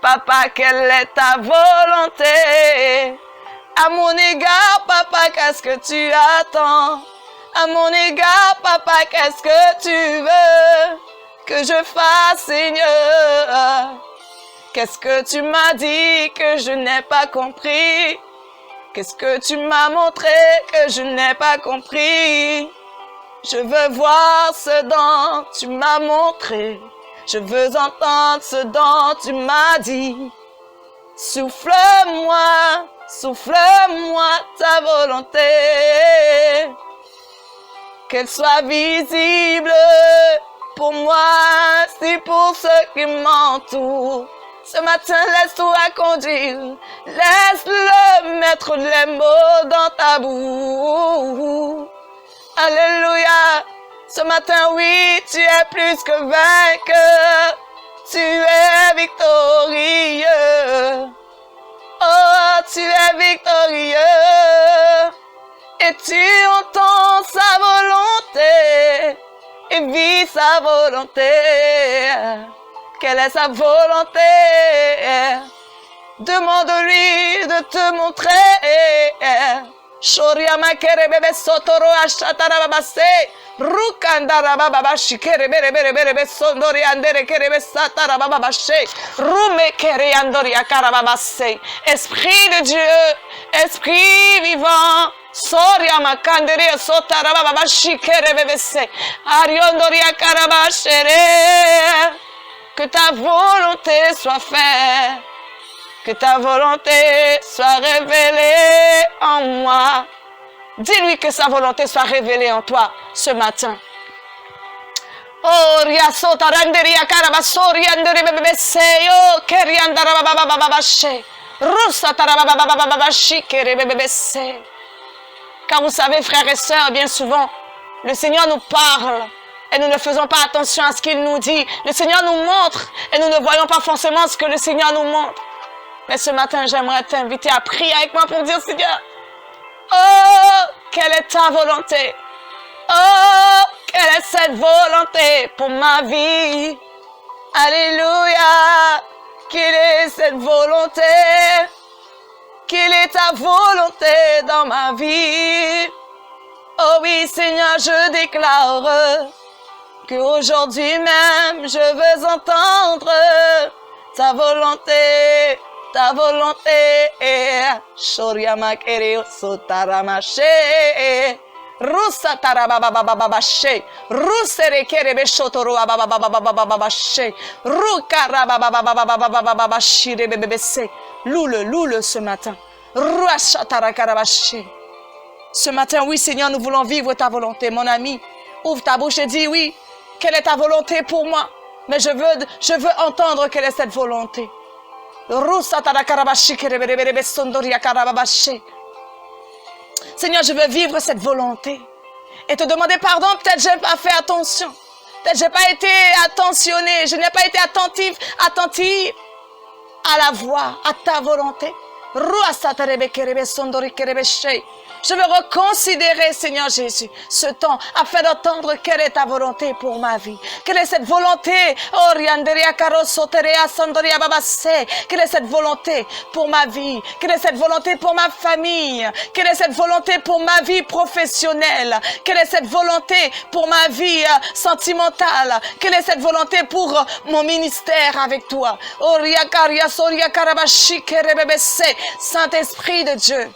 Papa, quelle est ta volonté? À mon égard, papa, qu'est-ce que tu attends? À mon égard, papa, qu'est-ce que tu veux que je fasse, Seigneur? Qu'est-ce que tu m'as dit que je n'ai pas compris? Qu'est-ce que tu m'as montré que je n'ai pas compris? Je veux voir ce dont tu m'as montré. Je veux entendre ce dont tu m'as dit. Souffle-moi ta volonté. Qu'elle soit visible pour moi, si pour ceux qui m'entourent. Ce matin, laisse-toi conduire. Laisse-le mettre les mots dans ta bouche. Alléluia. Ce matin, oui, tu es plus que vainqueur. Tu es victorieux. Oh, tu es victorieux. Et tu entends sa volonté. Et vis sa volonté. Quelle est sa volonté? Demande-lui de te montrer. Shoriama kerebebe sotoro ashatarabase. Rukandarababa shikerebere sondori andere kerebe satarababashe. Rume kere andori akarababase. Esprit de Dieu, esprit vivant. Soriama kandere sotarababa shikerebese. Ariondori akarabashere. Que ta volonté soit faite. Que ta volonté soit révélée en moi. Dis-lui que sa volonté soit révélée en toi ce matin. Oh, riasota randeria carabasori andere bebeseyo keriandara bababababashe. Rusa tarabababababashi kerebebese. Car vous savez, frères et sœurs, bien souvent, le Seigneur nous parle. Et nous ne faisons pas attention à ce qu'il nous dit. Le Seigneur nous montre et nous ne voyons pas forcément ce que le Seigneur nous montre. Mais ce matin, j'aimerais t'inviter à prier avec moi pour dire, Seigneur, oh, quelle est ta volonté? Oh, quelle est cette volonté pour ma vie? Alléluia. Quelle est cette volonté? Quelle est ta volonté dans ma vie? Oh oui, Seigneur, je déclare qu'aujourd'hui même, je veux entendre ta volonté. Ta volonté. Shoriama kereo sotaramache. Rusa tarababababashe. Rusere kerebe shotoro ababababababashe. Rukarababababababashire bebebese. Loue-le ce matin. Ruashatarakarabashe. Ce matin, oui, Seigneur, nous voulons vivre ta volonté. Mon ami, ouvre ta bouche et dis oui. Quelle est ta volonté pour moi? Mais je veux entendre quelle est cette volonté. Seigneur, je veux vivre cette volonté et te demander pardon. Peut-être je n'ai pas fait attention. Peut-être je n'ai pas été attentionné. Je n'ai pas été attentive à la voix, à ta volonté. Je veux reconsidérer, Seigneur Jésus, ce temps afin d'entendre quelle est ta volonté pour ma vie. Quelle est cette volonté? Quelle est cette volonté pour ma vie? Quelle est cette volonté pour ma famille? Quelle est cette volonté pour ma vie professionnelle? Quelle est cette volonté pour ma vie sentimentale? Quelle est cette volonté pour mon ministère avec toi? Saint-Esprit de Dieu.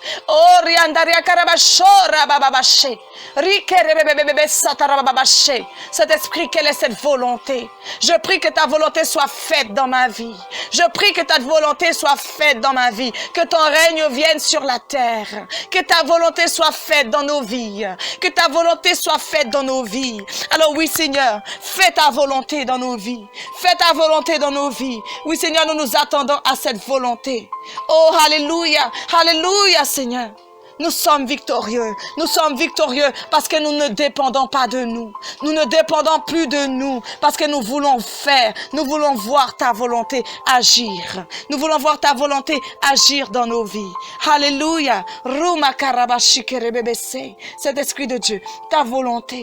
Cet esprit, quelle est cette volonté? Je prie que ta volonté soit faite dans ma vie. Je prie que ta volonté soit faite dans ma vie. Que ton règne vienne sur la terre. Que ta volonté soit faite dans nos vies. Que ta volonté soit faite dans nos vies. Alors oui, Seigneur, fais ta volonté dans nos vies. Fais ta volonté dans nos vies. Oui, Seigneur, nous nous attendons à cette volonté. Oh, alléluia, alléluia, Seigneur. Nous sommes victorieux. Nous sommes victorieux parce que nous ne dépendons pas de nous. Nous ne dépendons plus de nous parce que nous voulons faire. Nous voulons voir ta volonté agir. Nous voulons voir ta volonté agir dans nos vies. Alléluia. Cet esprit de Dieu, ta volonté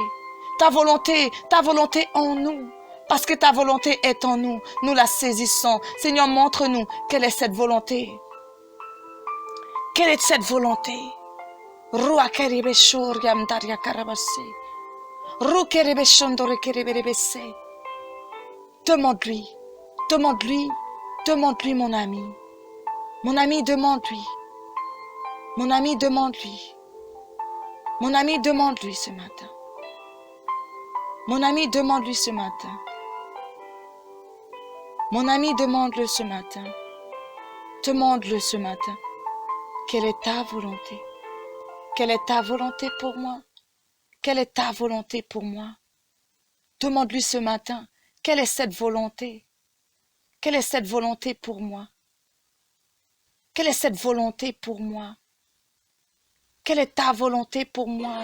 en nous. Parce que ta volonté est en nous. Nous la saisissons. Seigneur, montre-nous quelle est cette volonté. Quelle est cette volonté? Demande-lui, demande-lui, demande-lui, mon ami. Mon ami, demande-lui. Mon ami, demande-lui. Mon ami, demande-lui ce matin. Mon ami, demande-lui ce matin. Mon ami, demande-le ce matin. Demande-le ce matin. Quelle est ta volonté? Quelle est ta volonté pour moi? Quelle est ta volonté pour moi? Demande-lui ce matin. Quelle est cette volonté? Quelle est cette volonté pour moi? Quelle est cette volonté pour moi? Quelle est ta volonté pour moi?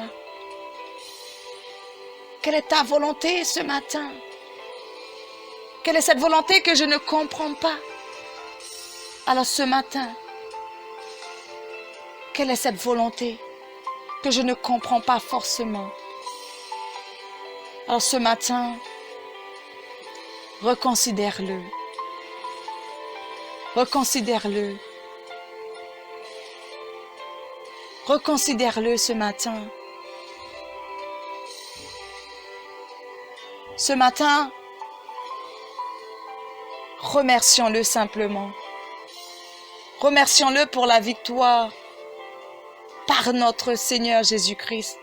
Quelle est ta volonté ce matin? Quelle est cette volonté que je ne comprends pas? Alors ce matin, quelle est cette volonté que je ne comprends pas forcément? Alors ce matin, reconsidère-le. Reconsidère-le. Reconsidère-le ce matin. Ce matin, remercions-le simplement. Remercions-le pour la victoire par notre Seigneur Jésus-Christ,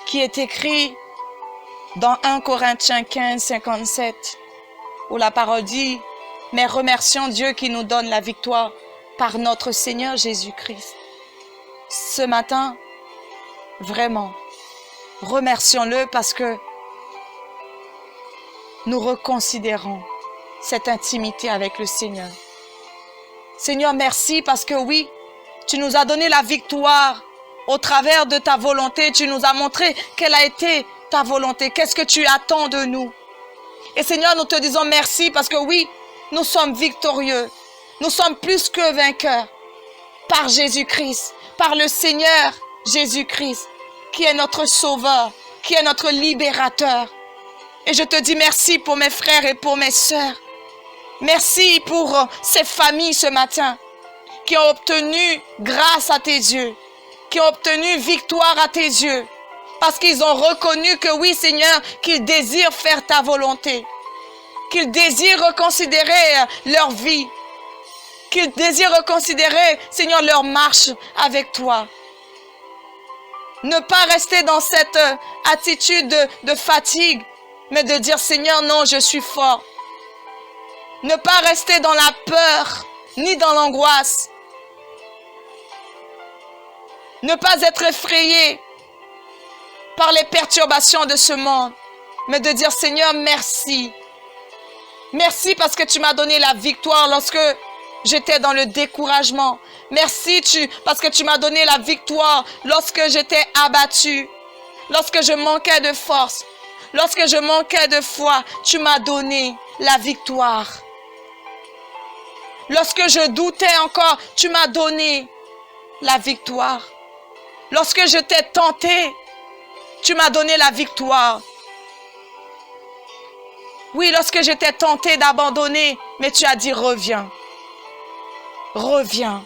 qui est écrit dans 1 Corinthiens 15, 57, où la parole dit « Mais remercions Dieu qui nous donne la victoire par notre Seigneur Jésus-Christ. » Ce matin, vraiment, remercions-le parce que nous reconsidérons cette intimité avec le Seigneur. Seigneur, merci parce que oui, tu nous as donné la victoire au travers de ta volonté. Tu nous as montré quelle a été ta volonté. Qu'est-ce que tu attends de nous? Et Seigneur, nous te disons merci parce que oui, nous sommes victorieux. Nous sommes plus que vainqueurs par Jésus-Christ, par le Seigneur Jésus-Christ, qui est notre sauveur, qui est notre libérateur. Et je te dis merci pour mes frères et pour mes sœurs. Merci pour ces familles ce matin qui ont obtenu grâce à tes yeux, qui ont obtenu victoire à tes yeux, parce qu'ils ont reconnu que oui, Seigneur, qu'ils désirent faire ta volonté, qu'ils désirent reconsidérer leur vie, qu'ils désirent reconsidérer, Seigneur, leur marche avec toi. Ne pas rester dans cette attitude de fatigue, mais de dire, Seigneur, non, je suis fort. Ne pas rester dans la peur, ni dans l'angoisse. Ne pas être effrayé par les perturbations de ce monde, mais de dire, Seigneur, merci. Merci parce que tu m'as donné la victoire lorsque j'étais dans le découragement. Merci parce que tu m'as donné la victoire lorsque j'étais abattu, lorsque je manquais de force, lorsque je manquais de foi. Tu m'as donné la victoire. Lorsque je doutais encore, tu m'as donné la victoire. Lorsque je t'ai tenté, tu m'as donné la victoire. Oui, lorsque j'étais tenté d'abandonner, mais tu as dit reviens. Reviens,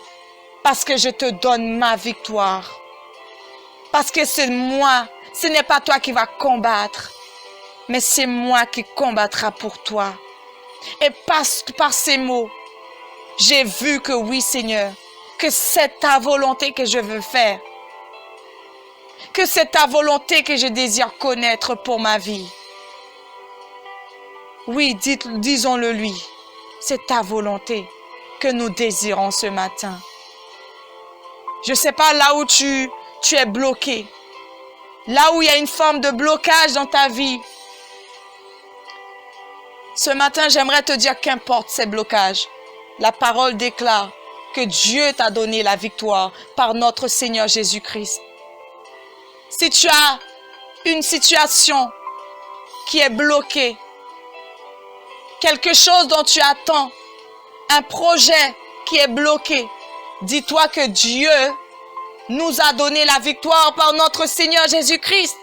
parce que je te donne ma victoire. Parce que c'est moi, ce n'est pas toi qui vas combattre, mais c'est moi qui combattra pour toi. Et par ces mots, j'ai vu que oui, Seigneur, que c'est ta volonté que je veux faire. Que c'est ta volonté que je désire connaître pour ma vie. Oui, disons-le lui. C'est ta volonté que nous désirons ce matin. Je ne sais pas là où tu es bloqué. Là où il y a une forme de blocage dans ta vie. Ce matin, j'aimerais te dire qu'importe ces blocages. La parole déclare que Dieu t'a donné la victoire par notre Seigneur Jésus-Christ. Si tu as une situation qui est bloquée, quelque chose dont tu attends, un projet qui est bloqué, dis-toi que Dieu nous a donné la victoire par notre Seigneur Jésus-Christ.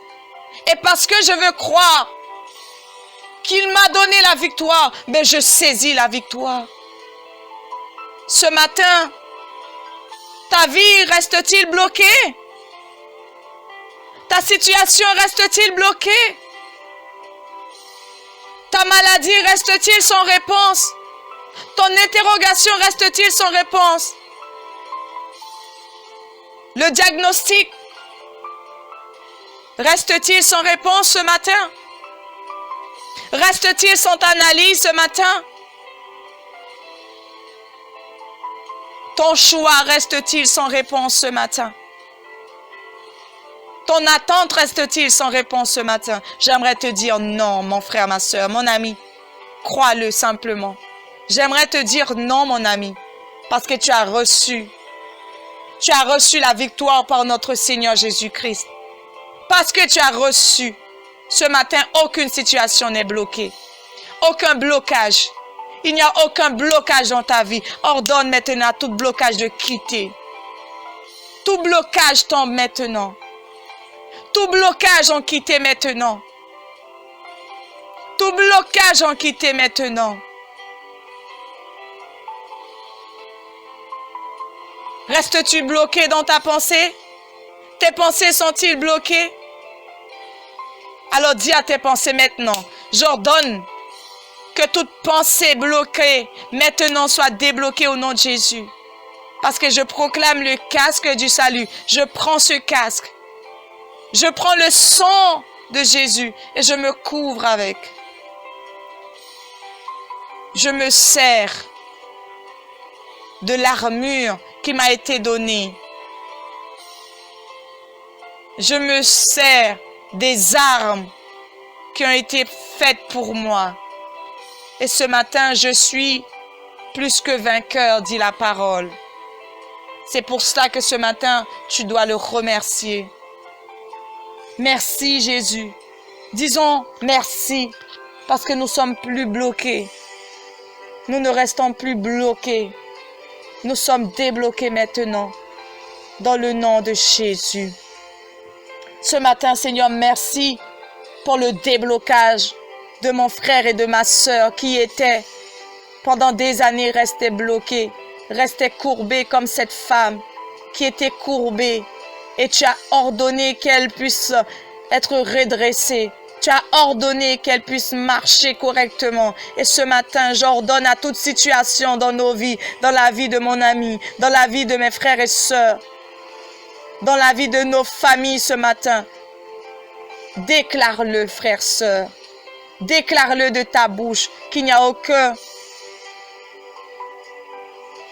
Et parce que je veux croire qu'il m'a donné la victoire, mais je saisis la victoire. Ce matin, ta vie reste-t-il bloquée? Ta situation reste-t-il bloquée? Ta maladie reste-t-il sans réponse? Ton interrogation reste-t-il sans réponse? Le diagnostic reste-t-il sans réponse ce matin? Reste-t-il sans analyse ce matin? Ton choix reste-t-il sans réponse ce matin? Ton attente reste-t-il sans réponse ce matin? J'aimerais te dire non, mon frère, ma soeur, mon ami. Crois-le simplement. J'aimerais te dire non, mon ami, parce que tu as reçu la victoire par notre Seigneur Jésus-Christ. Parce que tu as reçu, ce matin, aucune situation n'est bloquée. Aucun blocage. Il n'y a aucun blocage dans ta vie. Ordonne maintenant tout blocage de quitter. Tout blocage tombe maintenant. Tout blocage en quitté maintenant. Tout blocage en quitté maintenant. Restes-tu bloqué dans ta pensée? Tes pensées sont-ils bloquées? Alors dis à tes pensées maintenant, j'ordonne que toute pensée bloquée maintenant soit débloquée au nom de Jésus. Parce que je proclame le casque du salut. Je prends ce casque. Je prends le sang de Jésus et je me couvre avec. Je me sers de l'armure qui m'a été donnée. Je me sers des armes qui ont été faites pour moi. Et ce matin, je suis plus que vainqueur, dit la parole. C'est pour cela que ce matin, tu dois le remercier. Merci Jésus. Disons merci parce que nous sommes plus bloqués. Nous ne restons plus bloqués. Nous sommes débloqués maintenant dans le nom de Jésus. Ce matin, Seigneur, merci pour le déblocage de mon frère et de ma sœur qui étaient pendant des années restés bloqués, restés courbés comme cette femme qui était courbée. Et tu as ordonné qu'elle puisse être redressée. Tu as ordonné qu'elle puisse marcher correctement. Et ce matin, j'ordonne à toute situation dans nos vies, dans la vie de mon ami, dans la vie de mes frères et sœurs, dans la vie de nos familles ce matin. Déclare-le, frère, sœur. Déclare-le de ta bouche qu'il n'y a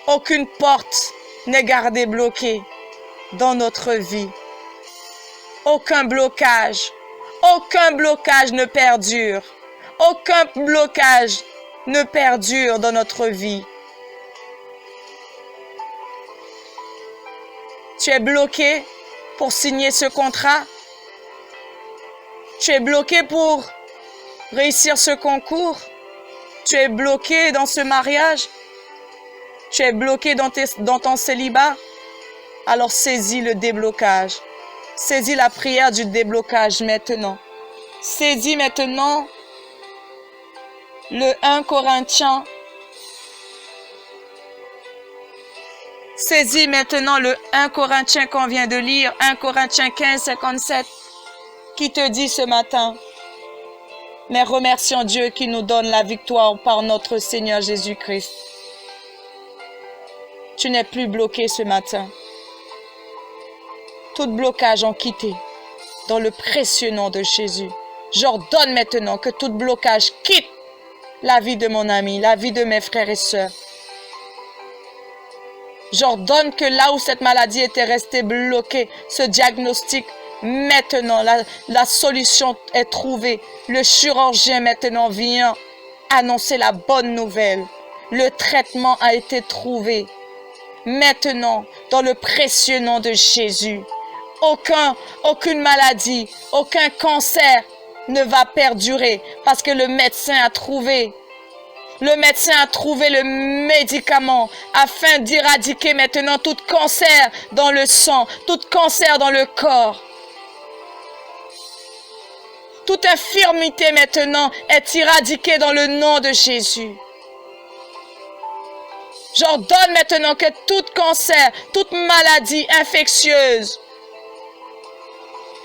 aucune porte n'est gardée bloquée dans notre vie. Aucun blocage ne perdure. Aucun blocage ne perdure dans notre vie. Tu es bloqué pour signer ce contrat. Tu es bloqué pour réussir ce concours. Tu es bloqué dans ce mariage. Tu es bloqué dans ton célibat. Alors saisis le déblocage. Saisis la prière du déblocage maintenant. Saisis maintenant le 1 Corinthiens. Saisis maintenant le 1 Corinthiens qu'on vient de lire, 1 Corinthiens 15, 57, qui te dit ce matin, mais remercions Dieu qui nous donne la victoire par notre Seigneur Jésus-Christ. Tu n'es plus bloqué ce matin. Tout blocage ont quitté dans le précieux nom de Jésus. J'ordonne maintenant que tout blocage quitte la vie de mon ami, la vie de mes frères et sœurs. J'ordonne que là où cette maladie était restée bloquée, ce diagnostic, maintenant la solution est trouvée. Le chirurgien maintenant vient annoncer la bonne nouvelle. Le traitement a été trouvé. Maintenant, dans le précieux nom de Jésus, aucune maladie, aucun cancer ne va perdurer parce que le médecin a trouvé le médicament afin d'éradiquer maintenant tout cancer dans le sang, tout cancer dans le corps. Toute infirmité maintenant est éradiquée dans le nom de Jésus. J'ordonne maintenant que tout cancer, toute maladie infectieuse,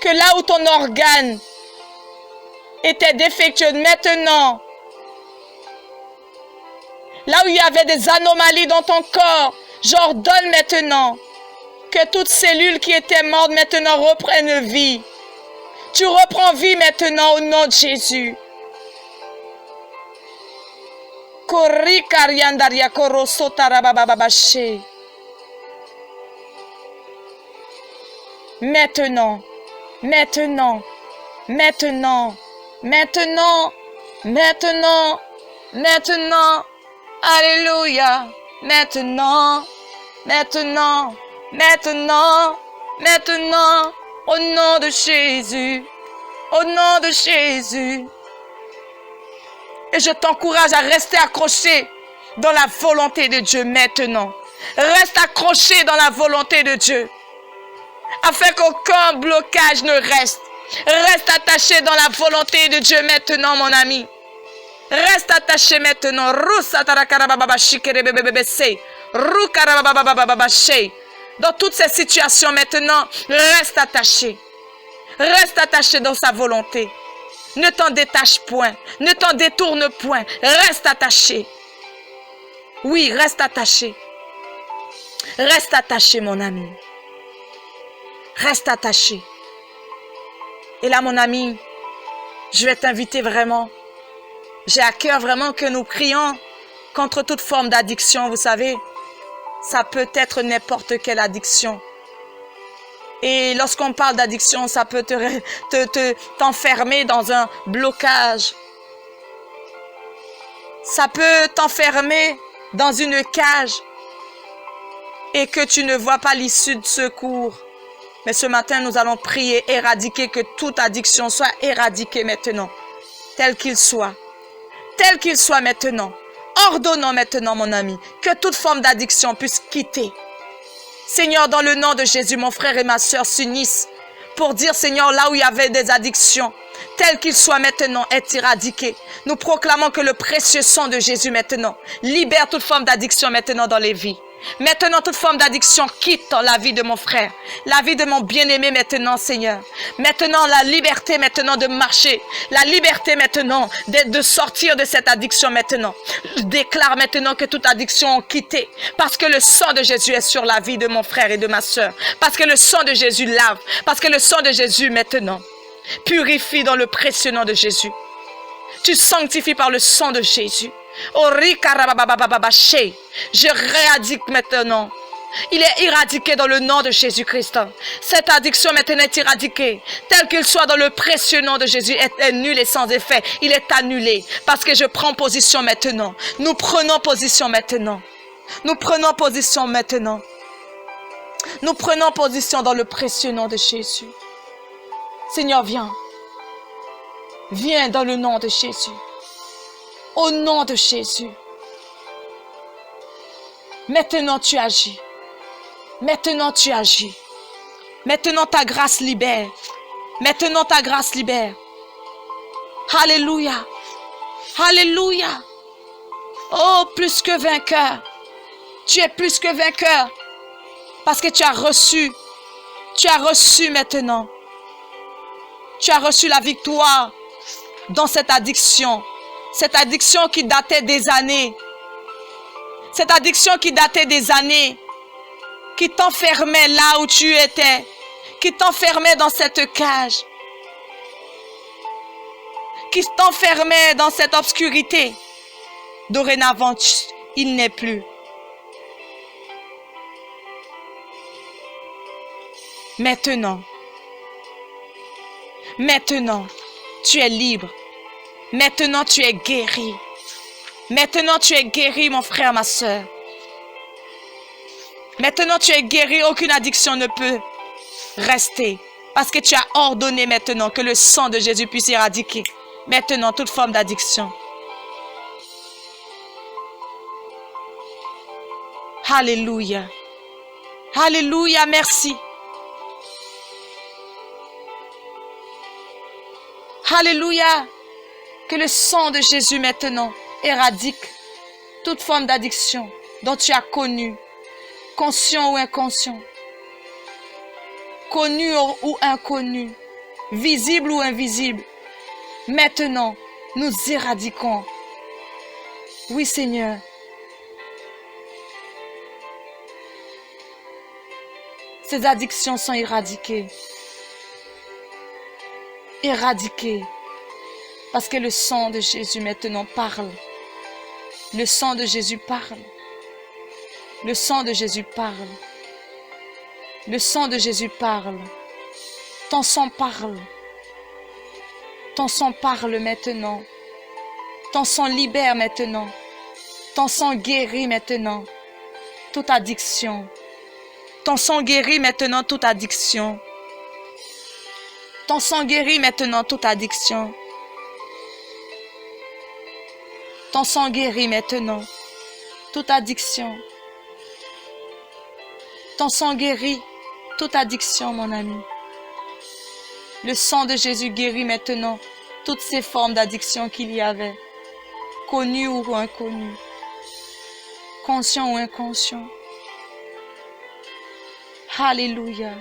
que là où ton organe était défectueux, maintenant, là où il y avait des anomalies dans ton corps, j'ordonne maintenant que toutes cellule qui étaient mortes maintenant reprennent vie. Tu reprends vie maintenant au nom de Jésus. Maintenant, maintenant, maintenant, maintenant, maintenant, maintenant, alléluia, maintenant, maintenant, maintenant, maintenant, au nom de Jésus, au nom de Jésus. Et je t'encourage à rester accroché dans la volonté de Dieu maintenant. Reste accroché dans la volonté de Dieu. Afin qu'aucun blocage ne reste. Reste attaché dans la volonté de Dieu maintenant, mon ami. Reste attaché maintenant. Dans toutes ces situations maintenant, reste attaché. Reste attaché dans sa volonté. Ne t'en détache point. Ne t'en détourne point. Reste attaché. Oui, reste attaché. Reste attaché, mon ami. Reste attaché. Et là, mon ami, je vais t'inviter vraiment. J'ai à cœur vraiment que nous prions contre toute forme d'addiction, vous savez. Ça peut être n'importe quelle addiction. Et lorsqu'on parle d'addiction, ça peut t'enfermer dans un blocage. Ça peut t'enfermer dans une cage et que tu ne vois pas l'issue de secours. Mais ce matin, nous allons prier, éradiquer, que toute addiction soit éradiquée maintenant, tel qu'il soit. Tel qu'il soit maintenant. Ordonnons maintenant, mon ami, que toute forme d'addiction puisse quitter. Seigneur, dans le nom de Jésus, mon frère et ma sœur s'unissent pour dire, Seigneur, là où il y avait des addictions, tel qu'il soit maintenant, est éradiqué. Nous proclamons que le précieux sang de Jésus maintenant libère toute forme d'addiction maintenant dans les vies. Maintenant, toute forme d'addiction quitte la vie de mon frère, la vie de mon bien-aimé maintenant, Seigneur. Maintenant, la liberté maintenant de marcher, la liberté maintenant de sortir de cette addiction maintenant. Je déclare maintenant que toute addiction est quittée parce que le sang de Jésus est sur la vie de mon frère et de ma sœur. Parce que le sang de Jésus lave, parce que le sang de Jésus maintenant purifie dans le précieux nom de Jésus. Tu sanctifies par le sang de Jésus. Je réadique maintenant. Il est éradiqué dans le nom de Jésus-Christ. Cette addiction maintenant est éradiquée. Tel qu'il soit dans le précieux nom de Jésus, est nul et sans effet. Il est annulé. Parce que je prends position maintenant. Nous prenons position maintenant. Nous prenons position maintenant. Nous prenons position dans le précieux nom de Jésus. Seigneur, viens. Viens dans le nom de Jésus. Au nom de Jésus. Maintenant tu agis. Maintenant tu agis. Maintenant ta grâce libère. Maintenant ta grâce libère. Alléluia. Alléluia. Oh, plus que vainqueur. Tu es plus que vainqueur. Parce que tu as reçu. Tu as reçu maintenant. Tu as reçu la victoire dans cette addiction. Cette addiction qui datait des années. Cette addiction qui datait des années, qui t'enfermait là où tu étais, qui t'enfermait dans cette cage, qui t'enfermait dans cette obscurité. Dorénavant, il n'est plus. Maintenant, tu es libre. Maintenant, tu es guéri. Maintenant, tu es guéri, mon frère, ma soeur. Maintenant, tu es guéri. Aucune addiction ne peut rester. Parce que tu as ordonné maintenant que le sang de Jésus puisse éradiquer maintenant toute forme d'addiction. Alléluia. Alléluia, merci. Alléluia. Que le sang de Jésus maintenant éradique toute forme d'addiction dont tu as connu, conscient ou inconscient, connu ou inconnu, visible ou invisible. Maintenant, nous éradiquons. Oui, Seigneur. Ces addictions sont éradiquées. Éradiquées. Parce que le sang de Jésus maintenant parle. Le sang de Jésus parle. Le sang de Jésus parle. Le sang de Jésus parle. Ton sang parle. Ton sang parle maintenant. Ton sang libère maintenant. Ton sang guérit maintenant toute addiction. Ton sang guérit maintenant toute addiction. Ton sang guérit maintenant toute addiction. Ton sang guérit maintenant toute addiction. Ton sang guérit toute addiction, mon ami. Le sang de Jésus guérit maintenant toutes ces formes d'addiction qu'il y avait, connues ou inconnues, conscient ou inconscient. Alléluia.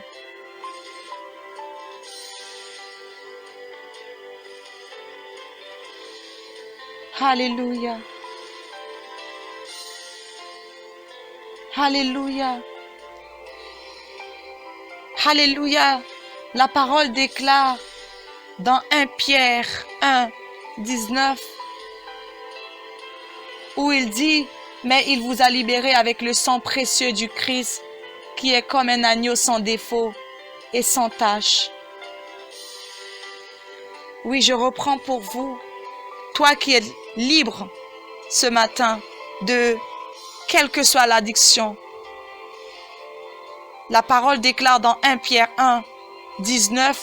Alléluia. Alléluia. Alléluia. La parole déclare dans 1 Pierre 1, 19, où il dit, mais il vous a libéré avec le sang précieux du Christ, qui est comme un agneau sans défaut et sans tache. Oui, je reprends pour vous, toi qui es libre ce matin de quelle que soit l'addiction. La parole déclare dans 1 Pierre 1, 19,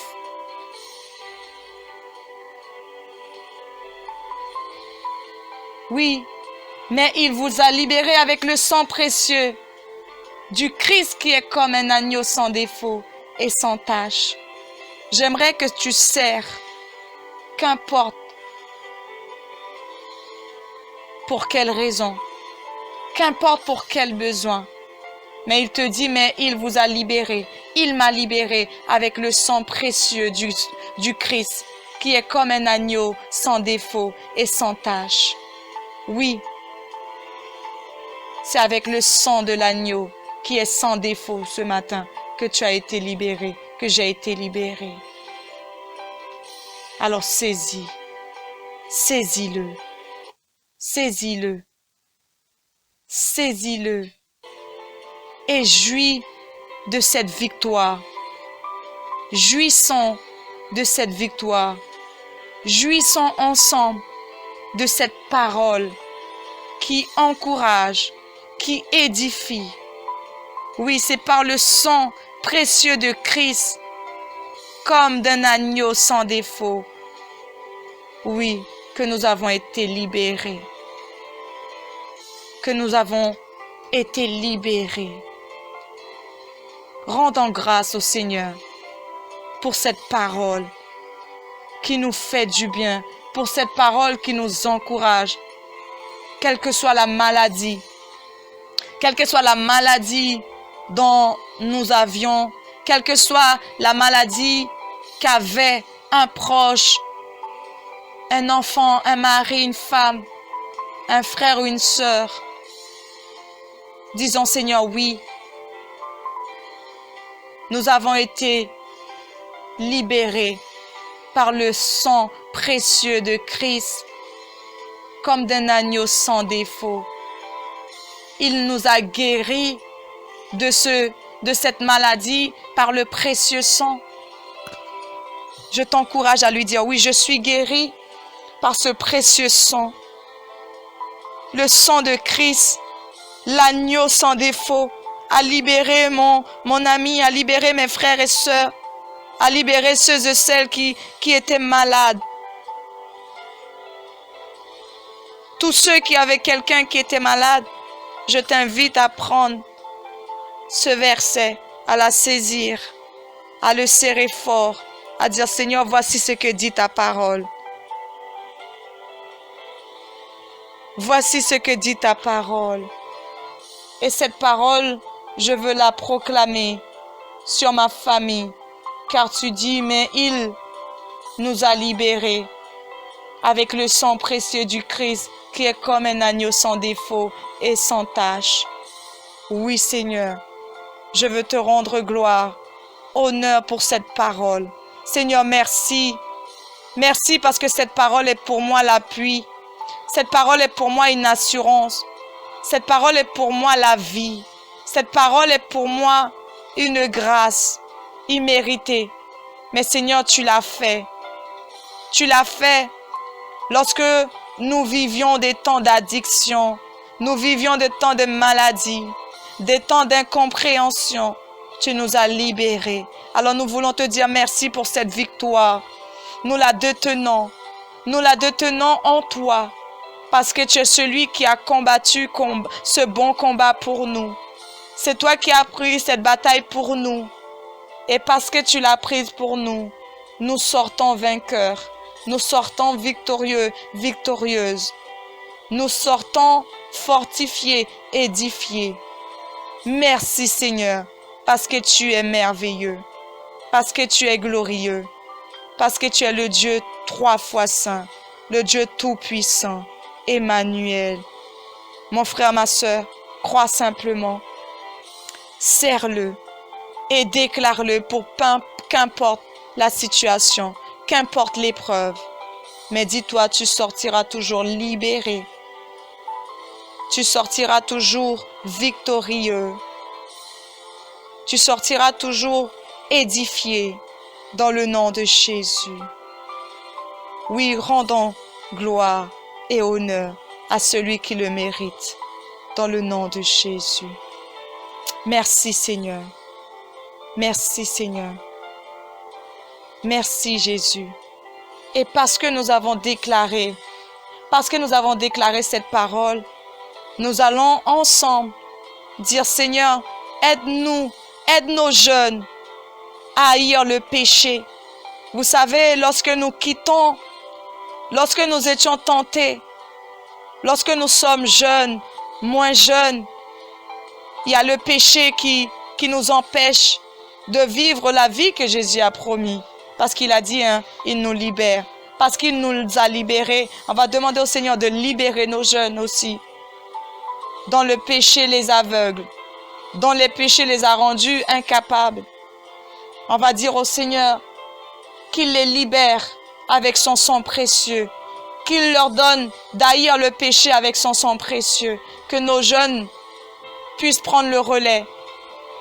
oui, mais il vous a libéré avec le sang précieux du Christ qui est comme un agneau sans défaut et sans tache. J'aimerais que tu sers, qu'importe pour quelle raison, qu'importe pour quel besoin. Mais il te dit, mais il vous a libéré. Il m'a libéré avec le sang précieux du Christ, qui est comme un agneau sans défaut et sans tache. Oui, c'est avec le sang de l'agneau qui est sans défaut ce matin que tu as été libéré, que j'ai été libéré. Alors saisis, saisis-le, saisis-le, saisis-le et jouis de cette victoire. Jouissons de cette victoire. Jouissons ensemble de cette parole qui encourage, qui édifie. Oui, c'est par le sang précieux de Christ, comme d'un agneau sans défaut. Oui, que nous avons été libérés. Que nous avons été libérés. Rendons grâce au Seigneur pour cette parole qui nous fait du bien, pour cette parole qui nous encourage, quelle que soit la maladie dont nous avions, quelle que soit la maladie qu'avait un proche, un enfant, un mari, une femme, un frère ou une sœur. Disons, Seigneur, oui, nous avons été libérés par le sang précieux de Christ, comme d'un agneau sans défaut. Il nous a guéris de cette maladie par le précieux sang. Je t'encourage à lui dire, oui, je suis guéri par ce précieux sang. Le sang de Christ, l'agneau sans défaut, a libéré mon ami, a libéré mes frères et sœurs, a libéré ceux et celles qui étaient malades. Tous ceux qui avaient quelqu'un qui était malade, je t'invite à prendre ce verset, à la saisir, à le serrer fort, à dire, Seigneur, voici ce que dit ta parole. Voici ce que dit ta parole. Et cette parole, je veux la proclamer sur ma famille, car tu dis, mais il nous a libérés avec le sang précieux du Christ, qui est comme un agneau sans défaut et sans tache. Oui, Seigneur, je veux te rendre gloire, honneur pour cette parole. Seigneur, merci. Merci parce que cette parole est pour moi l'appui. Cette parole est pour moi une assurance. Cette parole est pour moi la vie. Cette parole est pour moi une grâce imméritée. Mais Seigneur, tu l'as fait. Tu l'as fait lorsque nous vivions des temps d'addiction, nous vivions des temps de maladie, des temps d'incompréhension. Tu nous as libérés. Alors nous voulons te dire merci pour cette victoire. Nous la détenons. Nous la détenons en toi. Parce que tu es celui qui a combattu ce bon combat pour nous. C'est toi qui as pris cette bataille pour nous. Et parce que tu l'as prise pour nous, nous sortons vainqueurs. Nous sortons victorieux, victorieuses. Nous sortons fortifiés, édifiés. Merci Seigneur, parce que tu es merveilleux, parce que tu es glorieux, parce que tu es le Dieu 3 fois saint, le Dieu tout-puissant, Emmanuel. Mon frère, ma sœur, crois simplement, serre-le et déclare-le pour qu'importe la situation, qu'importe l'épreuve. Mais dis-toi, tu sortiras toujours libéré. Tu sortiras toujours victorieux. Tu sortiras toujours édifié dans le nom de Jésus. Oui, rendons gloire et honneur à celui qui le mérite dans le nom de Jésus. Merci Seigneur. Merci Seigneur. Merci Jésus. Et parce que nous avons déclaré cette parole, nous allons ensemble dire Seigneur, aide-nous, aide nos jeunes à haïr le péché. Vous savez, lorsque nous quittons, lorsque nous étions tentés, lorsque nous sommes jeunes, moins jeunes, il y a le péché qui nous empêche de vivre la vie que Jésus a promis. Parce qu'il a dit, il nous libère. Parce qu'il nous a libérés. On va demander au Seigneur de libérer nos jeunes aussi. Dans le péché les aveugles. Dans les péchés les a rendus incapables. On va dire au Seigneur qu'il les libère avec son sang précieux. Qu'il leur donne d'haïr le péché avec son sang précieux. Que nos jeunes puissent prendre le relais.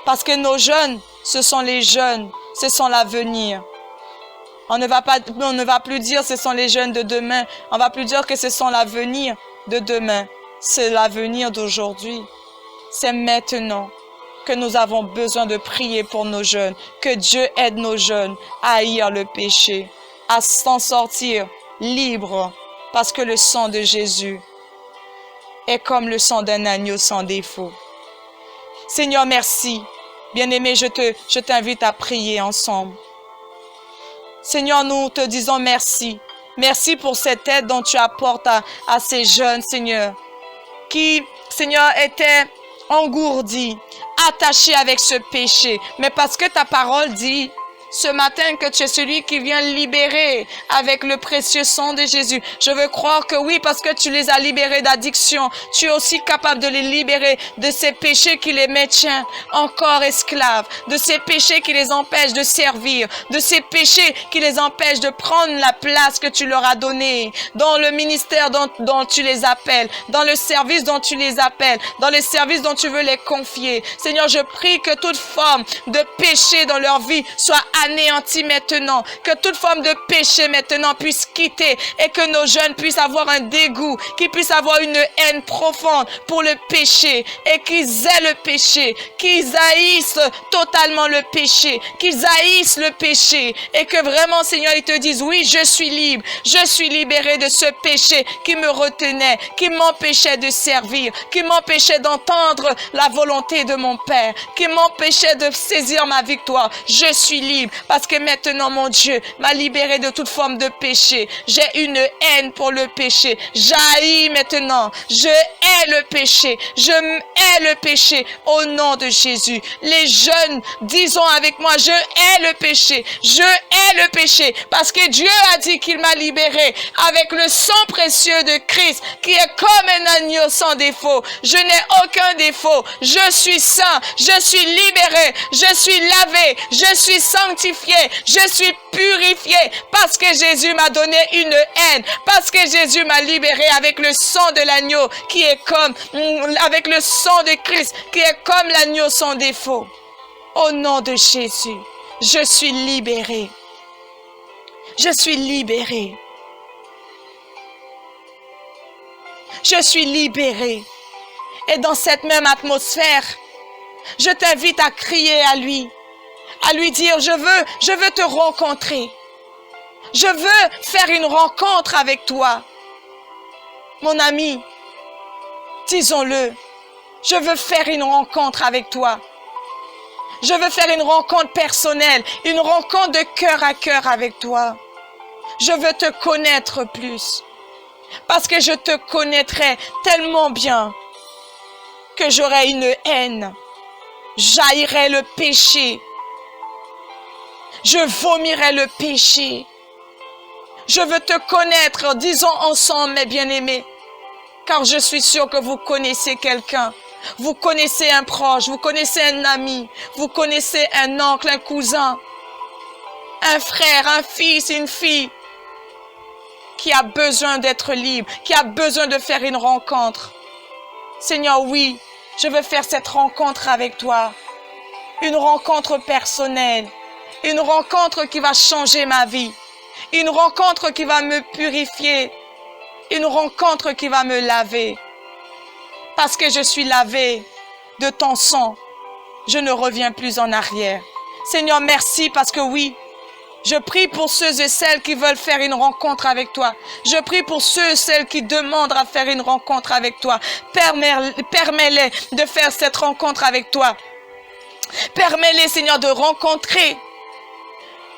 Parce que nos jeunes, ce sont les jeunes. Ce sont l'avenir. On ne va plus dire ce sont les jeunes de demain. On va plus dire que ce sont l'avenir de demain. C'est l'avenir d'aujourd'hui. C'est maintenant que nous avons besoin de prier pour nos jeunes. Que Dieu aide nos jeunes à haïr le péché, à s'en sortir libres. Parce que le sang de Jésus est comme le sang d'un agneau sans défaut. Seigneur, merci. Bien-aimé, je t'invite à prier ensemble. Seigneur, nous te disons merci. Merci pour cette aide dont tu apportes à ces jeunes, Seigneur, qui, Seigneur, étaient engourdis, attachés avec ce péché. Mais parce que ta parole dit, ce matin que tu es celui qui vient libérer avec le précieux sang de Jésus. Je veux croire que oui, parce que tu les as libérés d'addiction, tu es aussi capable de les libérer de ces péchés qui les maintiennent encore esclaves, de ces péchés qui les empêchent de servir, de ces péchés qui les empêchent de prendre la place que tu leur as donnée, dans le ministère dont tu les appelles, dans le service dont tu les appelles, dans le service dont tu veux les confier. Seigneur, je prie que toute forme de péché dans leur vie soit anéantie maintenant, que toute forme de péché maintenant puisse quitter et que nos jeunes puissent avoir un dégoût, qu'ils puissent avoir une haine profonde pour le péché et qu'ils aient le péché, qu'ils haïssent totalement le péché, qu'ils haïssent le péché et que vraiment, Seigneur, ils te disent, oui, je suis libre, je suis libéré de ce péché qui me retenait, qui m'empêchait de servir, qui m'empêchait d'entendre la volonté de mon Père, qui m'empêchait de saisir ma victoire. Je suis libre parce que maintenant, mon Dieu m'a libéré de toute forme de péché. J'ai une haine pour le péché. J'haïs maintenant. Je hais le péché. Je hais le péché au nom de Jésus. Les jeunes, disons avec moi, je hais le péché. Je hais le péché parce que Dieu a dit qu'il m'a libéré avec le sang précieux de Christ qui est comme un agneau sans défaut. Je n'ai aucun défaut. Je suis saint. Je suis libéré. Je suis lavé. Je suis sanctifié. Je suis purifié parce que Jésus m'a donné une haine, parce que Jésus m'a libéré avec le sang de l'agneau qui est comme, avec le sang de Christ qui est comme l'agneau sans défaut. Au nom de Jésus, je suis libéré. Je suis libéré. Je suis libéré. Et dans cette même atmosphère, je t'invite à crier à lui dire, je veux te rencontrer. Je veux faire une rencontre avec toi. Mon ami, disons-le, je veux faire une rencontre avec toi. Je veux faire une rencontre personnelle, une rencontre de cœur à cœur avec toi. Je veux te connaître plus, parce que je te connaîtrai tellement bien que j'aurai une haine. J'haïrai le péché. Je vomirai le péché. Je veux te connaître, disons ensemble, mes bien-aimés, car je suis sûre que vous connaissez quelqu'un. Vous connaissez un proche, vous connaissez un ami, vous connaissez un oncle, un cousin, un frère, un fils, une fille qui a besoin d'être libre, qui a besoin de faire une rencontre. Seigneur, oui, je veux faire cette rencontre avec toi. Une rencontre personnelle. Une rencontre qui va changer ma vie. Une rencontre qui va me purifier. Une rencontre qui va me laver. Parce que je suis lavé de ton sang. Je ne reviens plus en arrière. Seigneur, merci parce que oui, je prie pour ceux et celles qui veulent faire une rencontre avec toi. Je prie pour ceux et celles qui demandent à faire une rencontre avec toi. Permets-les de faire cette rencontre avec toi. Permets-les, Seigneur, de rencontrer.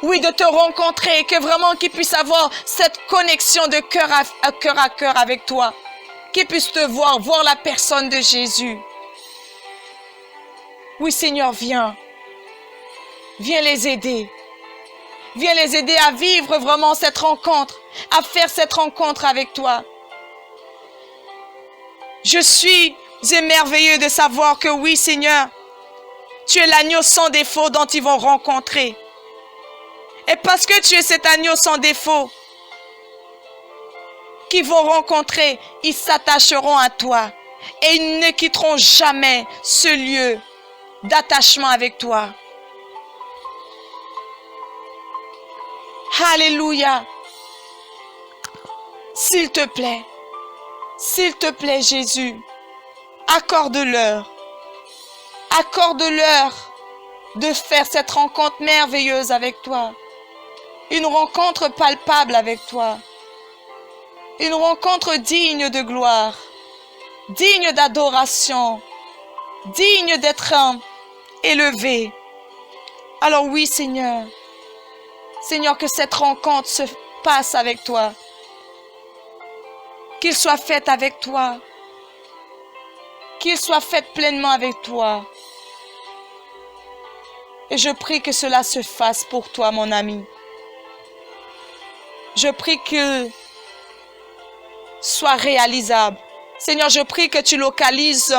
Oui, de te rencontrer, que vraiment qu'ils puissent avoir cette connexion de cœur à cœur avec toi. Qu'ils puissent te voir la personne de Jésus. Oui, Seigneur, viens. Viens les aider. Viens les aider à vivre vraiment cette rencontre, à faire cette rencontre avec toi. Je suis émerveilleux de savoir que oui, Seigneur, tu es l'agneau sans défaut dont ils vont rencontrer. Et parce que tu es cet agneau sans défaut qu'ils vont rencontrer, ils s'attacheront à toi et ils ne quitteront jamais ce lieu d'attachement avec toi. Alléluia. S'il te plaît, Jésus, accorde-leur de faire cette rencontre merveilleuse avec toi. Une rencontre palpable avec toi. Une rencontre digne de gloire, digne d'adoration, digne d'être élevé. Alors oui, Seigneur, que cette rencontre se passe avec toi. Qu'il soit fait avec toi. Qu'il soit fait pleinement avec toi. Et je prie que cela se fasse pour toi, mon ami. Je prie que soit réalisable. Seigneur, je prie que tu localises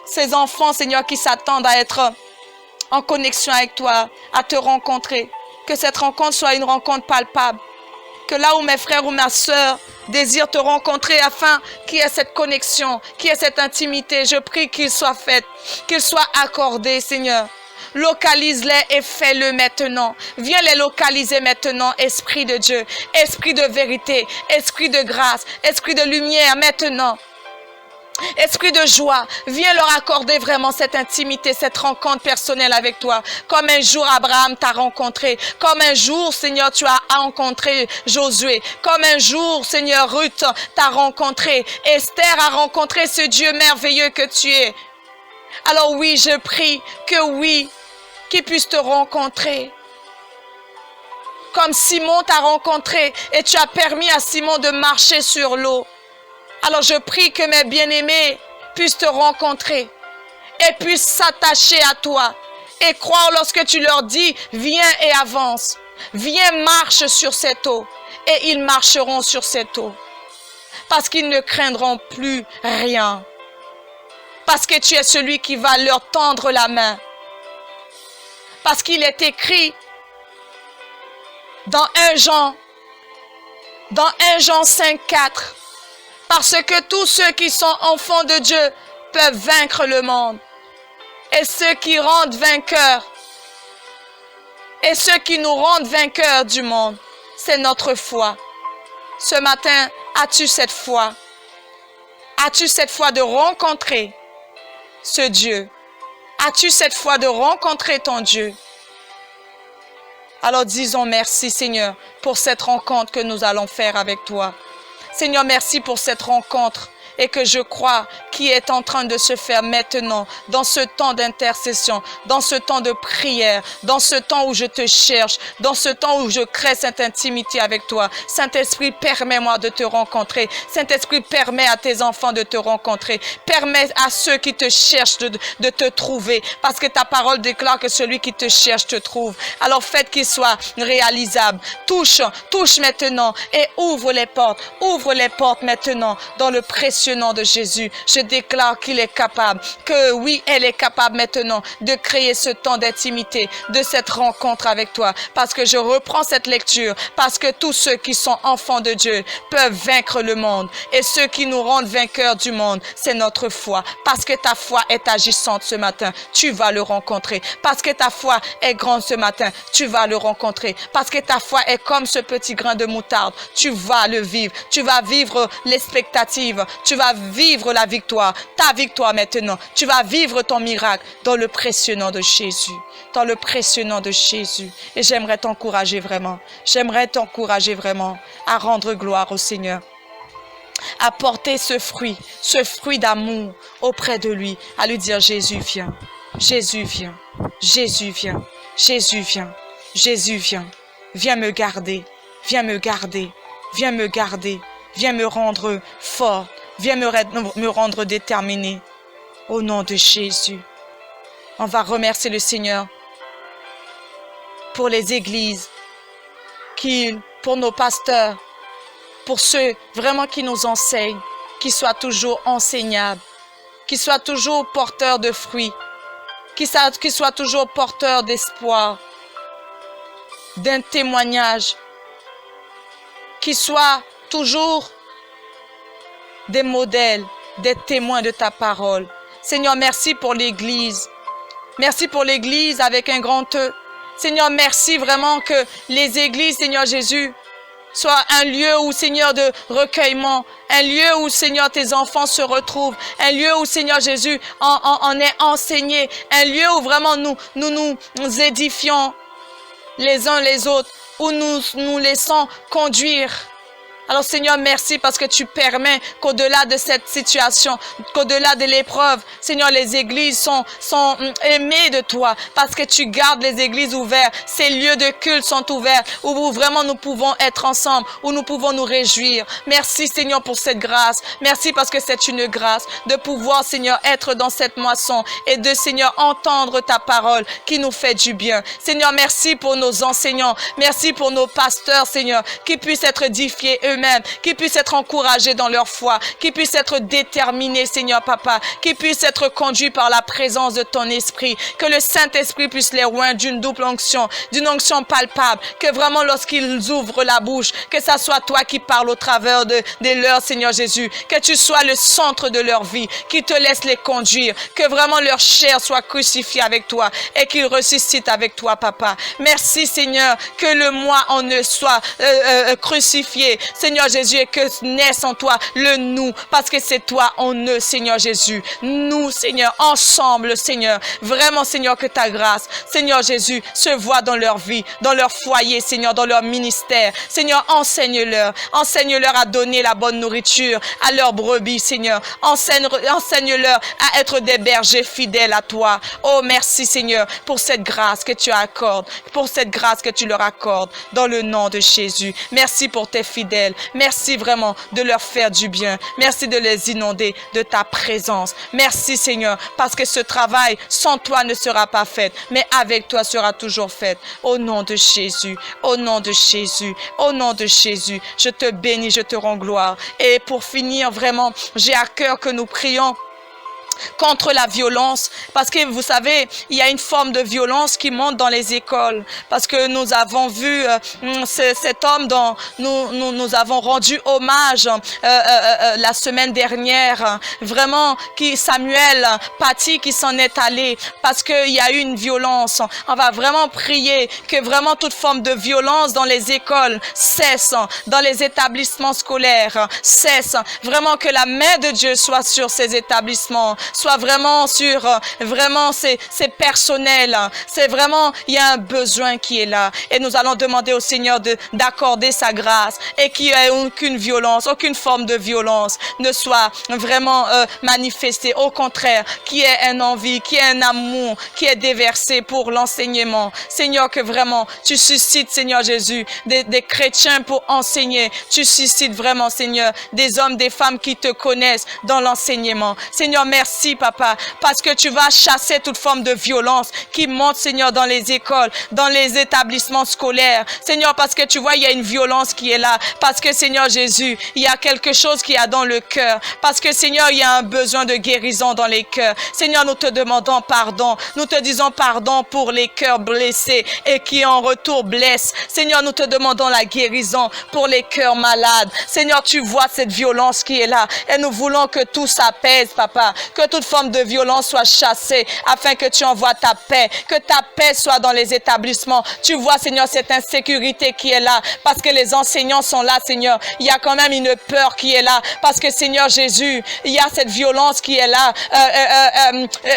ces enfants, Seigneur, qui s'attendent à être en connexion avec toi, à te rencontrer. Que cette rencontre soit une rencontre palpable. Que là où mes frères ou ma sœur désirent te rencontrer afin qu'il y ait cette connexion, qu'il y ait cette intimité, je prie qu'il soit fait, qu'il soit accordé, Seigneur. Localise-les et fais-le maintenant. Viens les localiser maintenant, Esprit de Dieu, Esprit de vérité, Esprit de grâce, Esprit de lumière maintenant. Esprit de joie, viens leur accorder vraiment cette intimité, cette rencontre personnelle avec toi. Comme un jour Abraham t'a rencontré, comme un jour, Seigneur, tu as rencontré Josué, comme un jour, Seigneur, Ruth t'a rencontré, Esther a rencontré ce Dieu merveilleux que tu es. Alors oui, je prie que oui, qu'il puisse te rencontrer. Comme Simon t'a rencontré et tu as permis à Simon de marcher sur l'eau. Alors je prie que mes bien-aimés puissent te rencontrer et puissent s'attacher à toi et croire lorsque tu leur dis, viens et avance, viens marche sur cette eau et ils marcheront sur cette eau parce qu'ils ne craindront plus rien parce que tu es celui qui va leur tendre la main parce qu'il est écrit dans 1 Jean 5,4 parce que tous ceux qui sont enfants de Dieu peuvent vaincre le monde. Et ceux qui rendent vainqueurs, et ceux qui nous rendent vainqueurs du monde, c'est notre foi. Ce matin, as-tu cette foi? As-tu cette foi de rencontrer ce Dieu? As-tu cette foi de rencontrer ton Dieu? Alors disons merci, Seigneur, pour cette rencontre que nous allons faire avec toi. Seigneur, merci pour cette rencontre et que je crois qui est en train de se faire maintenant, dans ce temps d'intercession, dans ce temps de prière, dans ce temps où je te cherche, dans ce temps où je crée cette intimité avec toi. Saint-Esprit, permets-moi de te rencontrer. Saint-Esprit, permets à tes enfants de te rencontrer. Permets à ceux qui te cherchent de te trouver, parce que ta parole déclare que celui qui te cherche te trouve. Alors faites qu'il soit réalisable. Touche maintenant et ouvre les portes maintenant dans le précieux nom de Jésus. Je déclare qu'il est capable, que oui, elle est capable maintenant de créer ce temps d'intimité, de cette rencontre avec toi, parce que je reprends cette lecture, parce que tous ceux qui sont enfants de Dieu peuvent vaincre le monde, et ceux qui nous rendent vainqueurs du monde, c'est notre foi, parce que ta foi est agissante ce matin, tu vas le rencontrer, parce que ta foi est grande ce matin, tu vas le rencontrer, parce que ta foi est comme ce petit grain de moutarde, tu vas le vivre, tu vas vivre l'expectative, tu vas vivre la victoire, ta victoire maintenant. Tu vas vivre ton miracle dans le précieux nom de Jésus. Dans le précieux nom de Jésus. Et j'aimerais t'encourager vraiment. J'aimerais t'encourager vraiment à rendre gloire au Seigneur. À porter ce fruit d'amour auprès de lui. À lui dire, Jésus viens, Jésus viens, Jésus viens, Jésus viens, Jésus viens. Viens me garder, viens me garder, viens me garder, viens me rendre fort. Viens me rendre déterminé. Au nom de Jésus. On va remercier le Seigneur pour les églises, pour nos pasteurs, pour ceux vraiment qui nous enseignent, qui soient toujours enseignables, qui soient toujours porteurs de fruits, qui soient toujours porteurs d'espoir, d'un témoignage, qui soient toujours des modèles, des témoins de ta parole. Seigneur, merci pour l'Église. Merci pour l'Église avec un grand E. Seigneur, merci vraiment que les églises, Seigneur Jésus, soient un lieu où, Seigneur, de recueillement, un lieu où, Seigneur, tes enfants se retrouvent, un lieu où, Seigneur Jésus, on est enseigné, un lieu où vraiment nous édifions les uns les autres, où nous nous laissons conduire Alors Seigneur, merci parce que tu permets qu'au-delà de cette situation, qu'au-delà de l'épreuve, Seigneur, les églises sont aimées de toi parce que tu gardes les églises ouvertes. Ces lieux de culte sont ouverts où vraiment nous pouvons être ensemble, où nous pouvons nous réjouir. Merci Seigneur pour cette grâce. Merci parce que c'est une grâce de pouvoir, Seigneur, être dans cette moisson et de, Seigneur, entendre ta parole qui nous fait du bien. Seigneur, merci pour nos enseignants. Merci pour nos pasteurs, Seigneur, qui puissent être édifiés eux-mêmes, qui puissent être encouragés dans leur foi, qui puissent être déterminés, Seigneur Papa, qui puissent être conduits par la présence de ton esprit, que le Saint-Esprit puisse les oindre d'une double onction, d'une onction palpable, que vraiment lorsqu'ils ouvrent la bouche, que ça soit toi qui parles au travers de leur, Seigneur Jésus, que tu sois le centre de leur vie, qui te laisse les conduire, que vraiment leur chair soit crucifiée avec toi et qu'ils ressuscitent avec toi, Papa. Merci, Seigneur, que le moi en eux soit crucifié, Seigneur Jésus, et que naisse en toi le nous, parce que c'est toi en eux, Seigneur Jésus. Nous, Seigneur, ensemble, Seigneur, vraiment, Seigneur, que ta grâce, Seigneur Jésus, se voit dans leur vie, dans leur foyer, Seigneur, dans leur ministère. Seigneur, enseigne-leur à donner la bonne nourriture à leurs brebis, Seigneur. Enseigne-leur à être des bergers fidèles à toi. Oh, merci, Seigneur, pour cette grâce que tu accordes, pour cette grâce que tu leur accordes, dans le nom de Jésus. Merci pour tes fidèles. Merci vraiment de leur faire du bien. Merci de les inonder de ta présence. Merci, Seigneur, parce que ce travail sans toi ne sera pas fait, mais avec toi sera toujours fait. Au nom de Jésus, au nom de Jésus, au nom de Jésus, je te bénis, je te rends gloire. Et pour finir, vraiment, j'ai à cœur que nous prions contre la violence, parce que vous savez, il y a une forme de violence qui monte dans les écoles, parce que nous avons vu cet homme dont nous avons rendu hommage la semaine dernière, vraiment, Samuel Paty, qui s'en est allé parce qu'il y a eu une violence. On va vraiment prier que vraiment toute forme de violence dans les écoles cesse, dans les établissements scolaires cesse, vraiment que la main de Dieu soit sur ces établissements, soit vraiment sur ces personnels. C'est vraiment, il y a un besoin qui est là. Et nous allons demander au Seigneur d'accorder sa grâce et qu'il n'y ait aucune violence, aucune forme de violence ne soit vraiment manifestée. Au contraire, qu'il y ait une envie, qu'il y ait un amour qui est déversé pour l'enseignement. Seigneur, que vraiment tu suscites, Seigneur Jésus, des chrétiens pour enseigner. Tu suscites vraiment, Seigneur, des hommes, des femmes qui te connaissent dans l'enseignement. Seigneur, merci, Papa, parce que tu vas chasser toute forme de violence qui monte, Seigneur, dans les écoles, dans les établissements scolaires. Seigneur, parce que tu vois, il y a une violence qui est là. Parce que, Seigneur Jésus, il y a quelque chose qui est dans le cœur. Parce que, Seigneur, il y a un besoin de guérison dans les cœurs. Seigneur, nous te demandons pardon. Nous te disons pardon pour les cœurs blessés et qui en retour blessent. Seigneur, nous te demandons la guérison pour les cœurs malades. Seigneur, tu vois cette violence qui est là. Et nous voulons que tout s'apaise, Papa. Que toute forme de violence soit chassée afin que tu envoies ta paix. Que ta paix soit dans les établissements. Tu vois, Seigneur, cette insécurité qui est là. Parce que les enseignants sont là, Seigneur. Il y a quand même une peur qui est là. Parce que, Seigneur Jésus, il y a cette violence qui est là.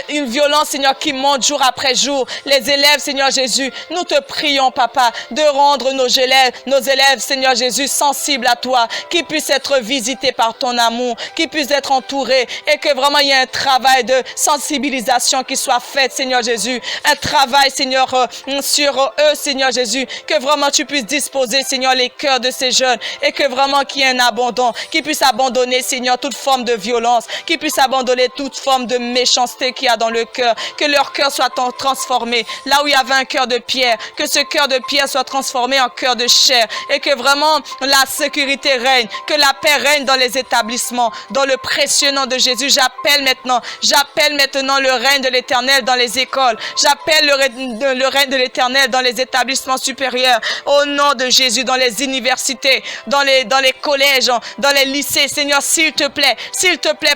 Une violence, Seigneur, qui monte jour après jour. Les élèves, Seigneur Jésus, nous te prions, Papa, de rendre nos élèves, Seigneur Jésus, sensibles à toi. Qui puissent être visités par ton amour. Qui puissent être entourés. Et que vraiment il y ait un travail de sensibilisation qui soit fait, Seigneur Jésus. Un travail, Seigneur, sur eux, Seigneur Jésus. Que vraiment tu puisses disposer, Seigneur, les cœurs de ces jeunes. Et que vraiment qu'il y ait un abandon. Qu'ils puissent abandonner, Seigneur, toute forme de violence. Qu'ils puissent abandonner toute forme de méchanceté qu'il y a dans le cœur. Que leur cœur soit transformé. Là où il y avait un cœur de pierre. Que ce cœur de pierre soit transformé en cœur de chair. Et que vraiment la sécurité règne. Que la paix règne dans les établissements. Dans le précieux nom de Jésus, j'appelle maintenant le règne de l'Éternel dans les écoles. J'appelle le règne de l'Éternel dans les établissements supérieurs. Au nom de Jésus, dans les universités, dans les collèges, dans les lycées. Seigneur, s'il te plaît,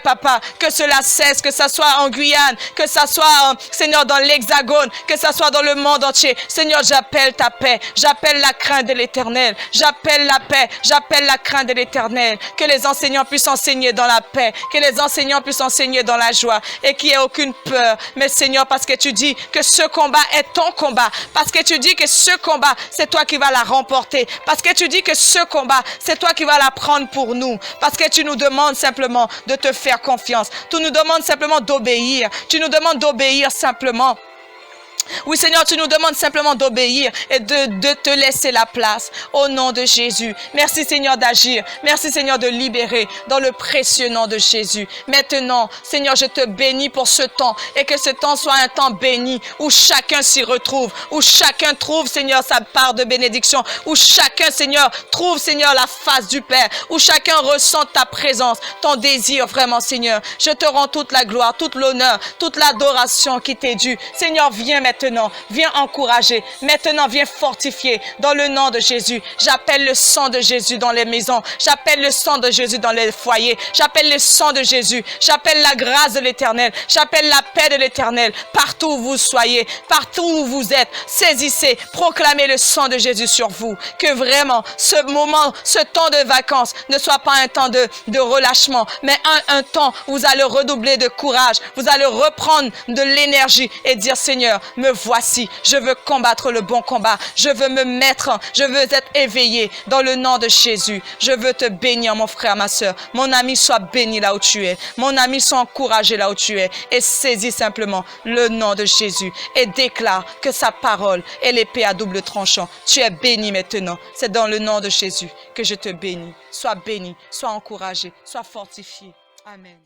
Papa, que cela cesse, que ça soit en Guyane, que ça soit, Seigneur, dans l'Hexagone, que ça soit dans le monde entier. Seigneur, j'appelle ta paix, j'appelle la crainte de l'Éternel, j'appelle la paix, j'appelle la crainte de l'Éternel. Que les enseignants puissent enseigner dans la paix, que les enseignants puissent enseigner dans la joie et qu'il n'y ait aucune peur. Mais Seigneur, parce que tu dis que ce combat est ton combat. Parce que tu dis que ce combat, c'est toi qui vas la remporter. Parce que tu dis que ce combat, c'est toi qui vas la prendre pour nous. Parce que tu nous demandes simplement de te faire confiance. Tu nous demandes simplement d'obéir. Tu nous demandes d'obéir simplement. Oui, Seigneur, tu nous demandes simplement d'obéir et de te laisser la place au nom de Jésus. Merci, Seigneur, d'agir. Merci, Seigneur, de libérer dans le précieux nom de Jésus. Maintenant, Seigneur, je te bénis pour ce temps et que ce temps soit un temps béni où chacun s'y retrouve, où chacun trouve, Seigneur, sa part de bénédiction, où chacun, Seigneur, trouve, Seigneur, la face du Père, où chacun ressent ta présence, ton désir vraiment, Seigneur. Je te rends toute la gloire, toute l'honneur, toute l'adoration qui t'est due. Seigneur, viens maintenant, viens encourager, maintenant viens fortifier dans le nom de Jésus. J'appelle le sang de Jésus dans les maisons, j'appelle le sang de Jésus dans les foyers, j'appelle le sang de Jésus, j'appelle la grâce de l'Éternel, j'appelle la paix de l'Éternel, partout où vous soyez, partout où vous êtes, saisissez, proclamez le sang de Jésus sur vous, que vraiment ce moment, ce temps de vacances ne soit pas un temps de relâchement, mais un temps où vous allez redoubler de courage, vous allez reprendre de l'énergie et dire Seigneur, me voici, je veux combattre le bon combat, je veux me mettre, je veux être éveillé dans le nom de Jésus. Je veux te bénir mon frère, ma soeur, mon ami, sois béni là où tu es, mon ami, sois encouragé là où tu es et saisis simplement le nom de Jésus et déclare que sa parole est l'épée à double tranchant. Tu es béni maintenant, c'est dans le nom de Jésus que je te bénis. Sois béni, sois encouragé, sois fortifié. Amen.